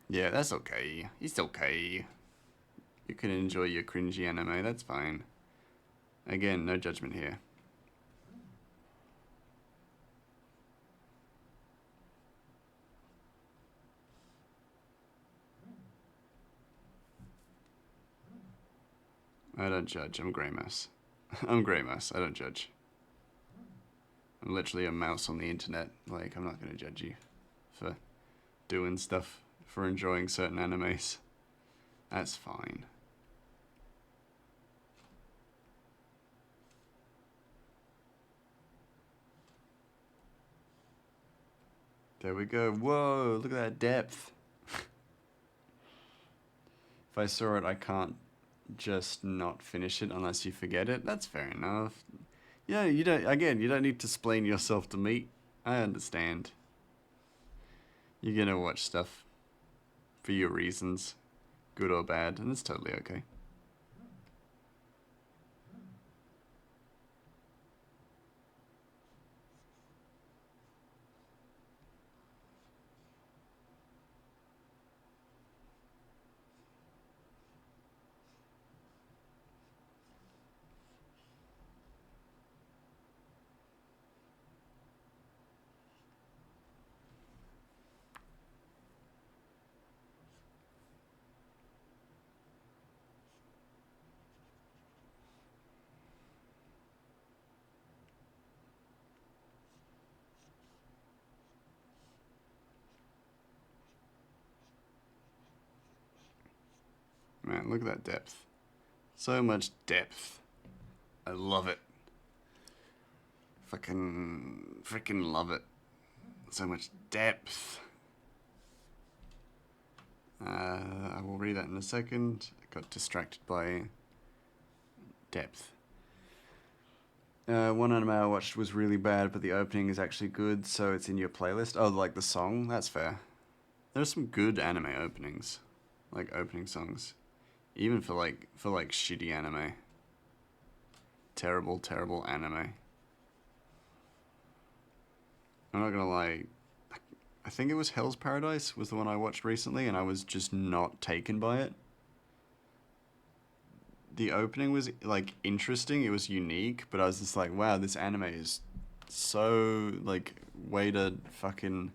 Yeah, that's okay. It's okay. You can enjoy your cringy anime, that's fine. Again, no judgment here. I don't judge, I'm a grey mouse. I'm grey mouse, I don't judge. I'm literally a mouse on the internet. Like, I'm not gonna judge you for doing stuff, for enjoying certain animes. That's fine. There we go. Whoa, look at that depth. If I saw it, I can't just not finish it unless you forget it. That's fair enough. Yeah, you don't need to explain yourself to me. I understand. You're gonna watch stuff for your reasons, good or bad, and it's totally okay. Man, look at that depth. So much depth. I love it. Freaking love it. So much depth. I will read that in a second. I got distracted by depth. One anime I watched was really bad, but the opening is actually good, so it's in your playlist. Oh, like the song? That's fair. There's some good anime openings, like opening songs, even for shitty anime. Terrible anime. I'm not gonna lie. I think it was Hell's Paradise was the one I watched recently, and I was just not taken by it. The opening was like interesting. It was unique, but I was just like, wow, this anime is so like way to fucking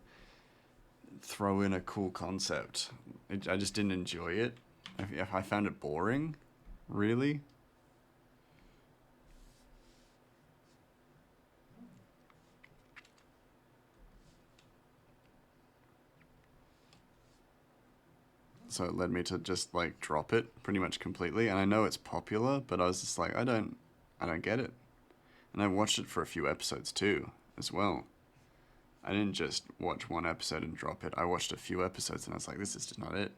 throw in a cool concept. I just didn't enjoy it. I found it boring, really. So it led me to just like drop it pretty much completely. And I know it's popular, but I was just like, I don't get it. And I watched it for a few episodes too, as well. I didn't just watch one episode and drop it. I watched a few episodes and I was like, this is just not it.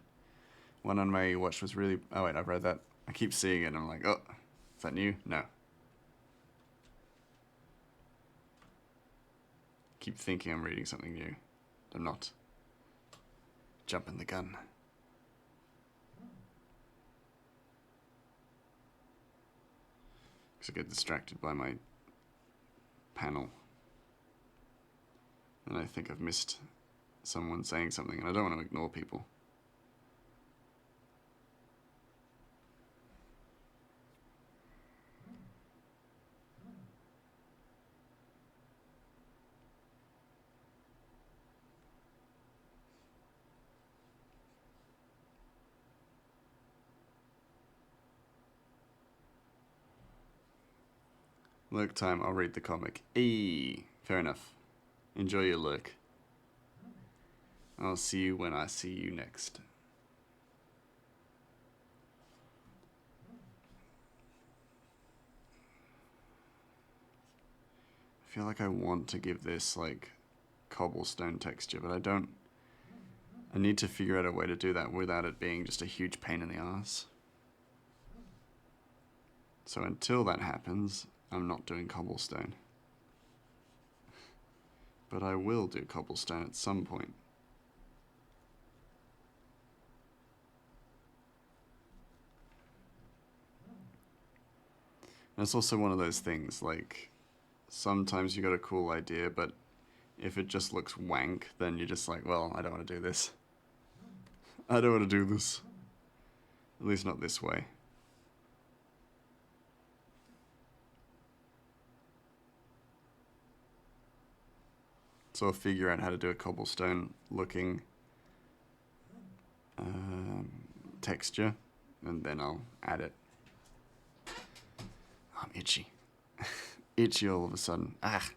One anime I watched was really... Oh wait, I've read that. I keep seeing it and I'm like, oh, is that new? No. Keep thinking I'm reading something new. I'm not. Jumping the gun. Because I get distracted by my panel. And I think I've missed someone saying something and I don't want to ignore people. Lurk time, I'll read the comic. Fair enough. Enjoy your lurk. I'll see you when I see you next. I feel like I want to give this like cobblestone texture, but I don't. I need to figure out a way to do that without it being just a huge pain in the ass. So until that happens, I'm not doing cobblestone. But I will do cobblestone at some point. And it's also one of those things, like, sometimes you got a cool idea, but if it just looks wank, then you're just like, well, I don't want to do this. I don't want to do this. At least not this way. So I'll figure out how to do a cobblestone looking texture, and then I'll add it. I'm itchy. Itchy all of a sudden. Ah.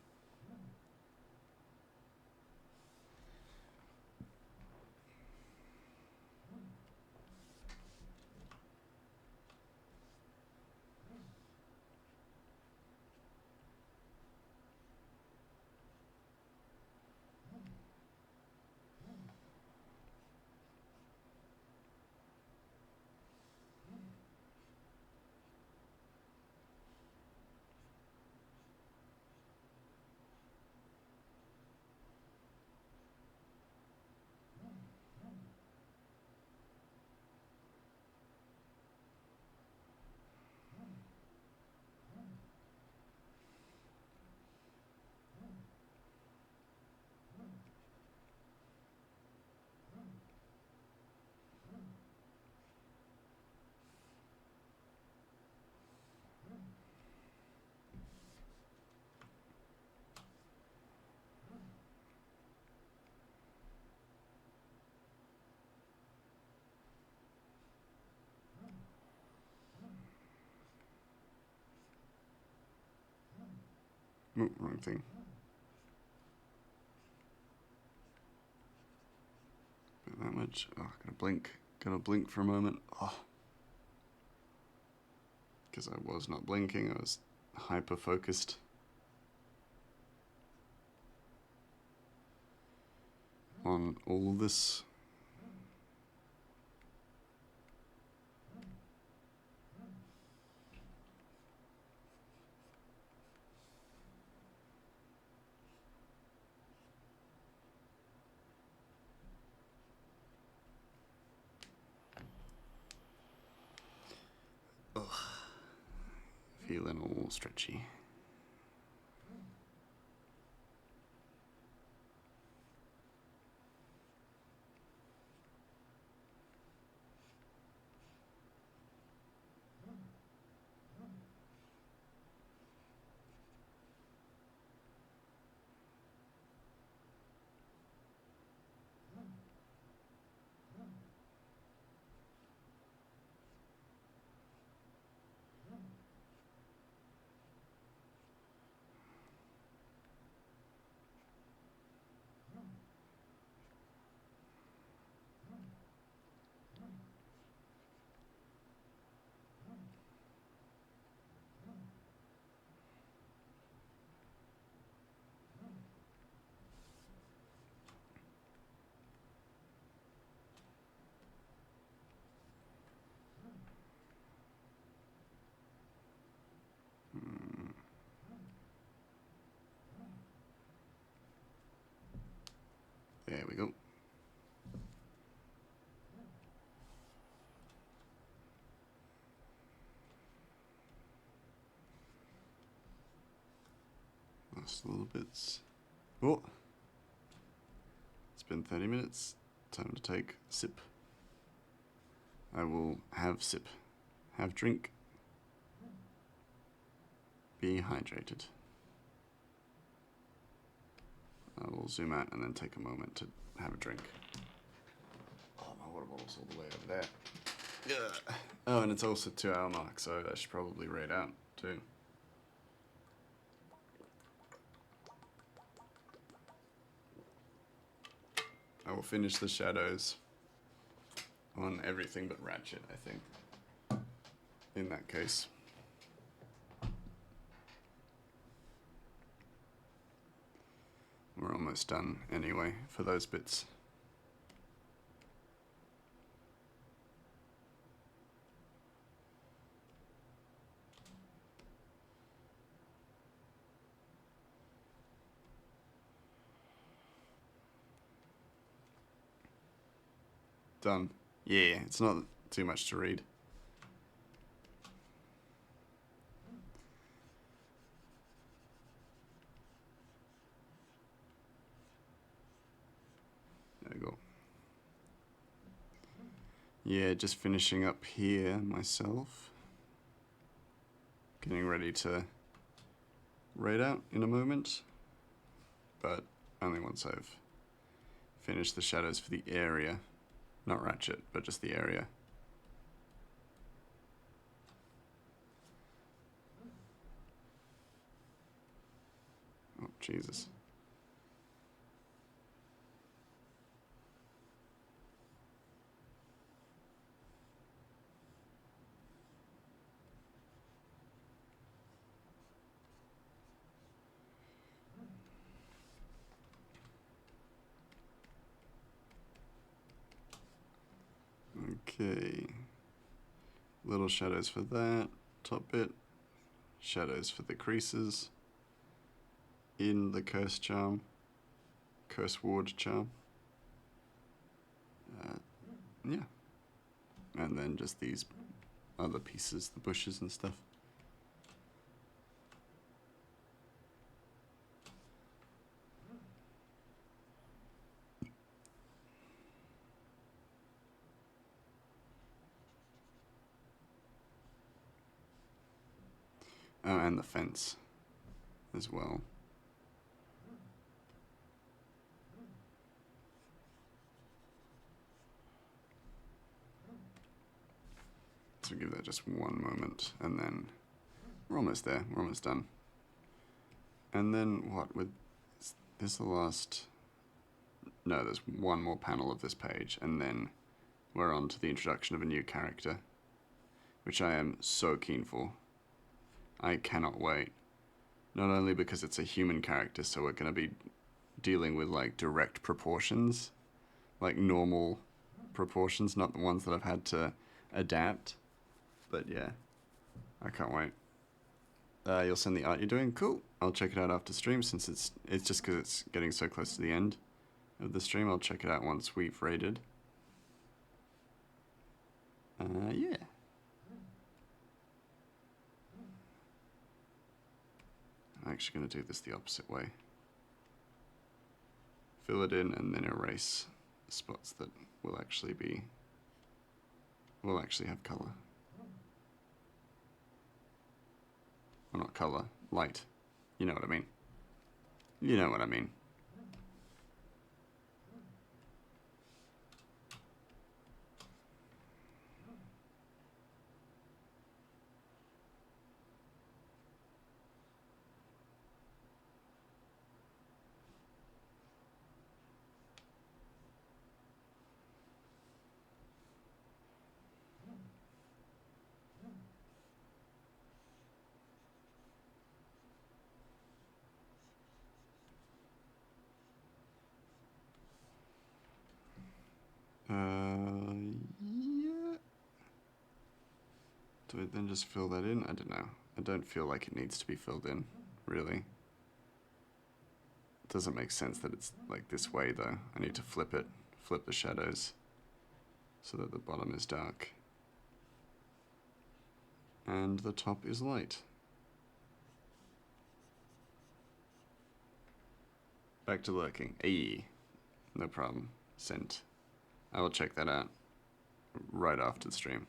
Ooh, wrong thing. Not that much. Oh, gotta blink. Gotta blink for a moment. Oh. Because I was not blinking, I was hyper focused. On all of this. Feeling all stretchy. There we go. Last little bits. Oh! It's been 30 minutes. Time to take a sip. I will have sip. Have drink. Be hydrated. I will zoom out and then take a moment to have a drink. Oh, my water bottle's all the way over there. Yeah. Oh, and it's also 2-hour mark, so I should probably read out too. I will finish the shadows on everything but Ratchet, I think. In that case. We're almost done anyway for those bits. Done. Yeah, it's not too much to read. There we go. Yeah, just finishing up here myself. Getting ready to raid out in a moment. But only once I've finished the shadows for the area. Not Ratchet, but just the area. Oh, Jesus. Okay. Little shadows for that top bit. Shadows for the creases. In the Curse Charm. Curse Ward Charm. Yeah. And then just these other pieces, the bushes and stuff. Oh, and the fence as well. So give that just one moment, and then we're almost there. We're almost done. And then what? With this the last? No, there's one more panel of this page, and then we're on to the introduction of a new character, which I am so keen for. I cannot wait. Not only because it's a human character, so we're going to be dealing with like direct proportions, like normal proportions, not the ones that I've had to adapt. But yeah, I can't wait. You'll send the art you're doing? Cool. I'll check it out after stream, since it's just because it's getting so close to the end of the stream. I'll check it out once we've raided. Yeah. I'm actually going to do this the opposite way. Fill it in and then erase spots that will actually have color. Well, not color, light. You know what I mean. You know what I mean. Yeah. Do I then just fill that in? I don't know. I don't feel like it needs to be filled in, really. It doesn't make sense that it's like this way though. I need to flip the shadows so that the bottom is dark and the top is light. Back to lurking. Ayy. No problem. Sent. I will check that out right after the stream.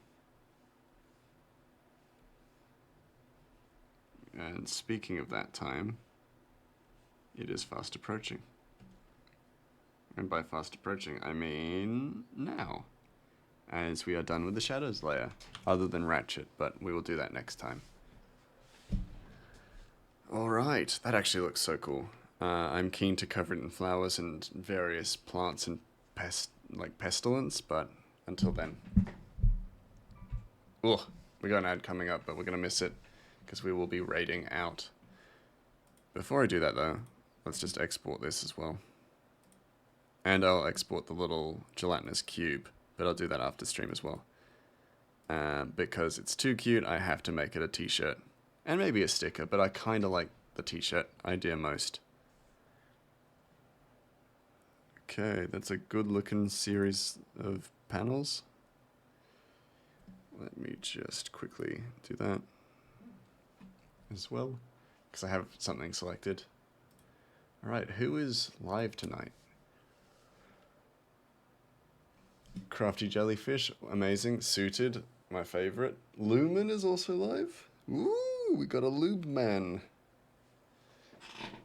And speaking of that time, it is fast approaching. And by fast approaching, I mean now, as we are done with the shadows layer, other than Ratchet, but we will do that next time. Alright, that actually looks so cool. I'm keen to cover it in flowers and various plants and pestilence, but until then. Ugh, we got an ad coming up, but we're going to miss it because we will be raiding out. Before I do that though, let's just export this as well. And I'll export the little gelatinous cube, but I'll do that after stream as well. Because it's too cute, I have to make it a t-shirt. And maybe a sticker, but I kind of like the t-shirt idea most. Okay, that's a good looking series of panels. Let me just quickly do that as well, because I have something selected. Alright, who is live tonight? Crafty Jellyfish, amazing. Suited, my favorite. Lumen is also live. Ooh, we got a lube man.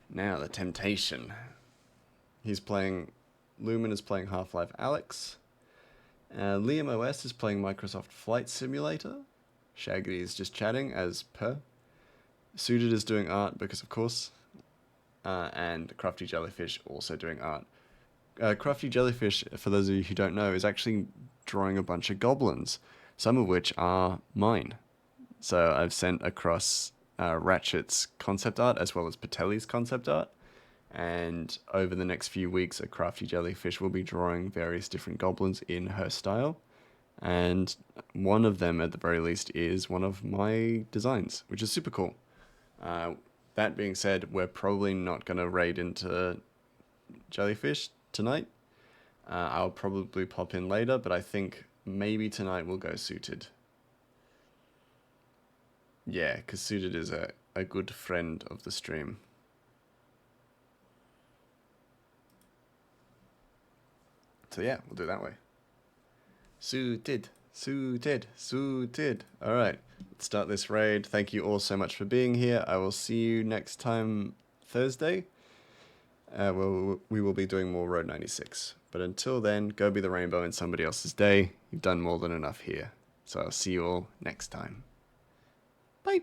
Now the temptation. Lumen is playing Half-Life Alyx. Liam OS is playing Microsoft Flight Simulator. Shaggy is just chatting as per. Suited is doing art because of course. And Crafty Jellyfish also doing art. Crafty Jellyfish, for those of you who don't know, is actually drawing a bunch of goblins, some of which are mine. So I've sent across Ratchet's concept art as well as Patelli's concept art. And over the next few weeks, a Crafty Jellyfish will be drawing various different goblins in her style. And one of them, at the very least, is one of my designs, which is super cool. That being said, we're probably not going to raid into Jellyfish tonight. I'll probably pop in later, but I think maybe tonight we'll go Suited. Yeah, because Suited is a good friend of the stream. So yeah, we'll do it that way. Suited, suited, suited. Alright, let's start this raid. Thank you all so much for being here. I will see you next time Thursday. We will be doing more Road 96. But until then, go be the rainbow in somebody else's day. You've done more than enough here. So I'll see you all next time. Bye.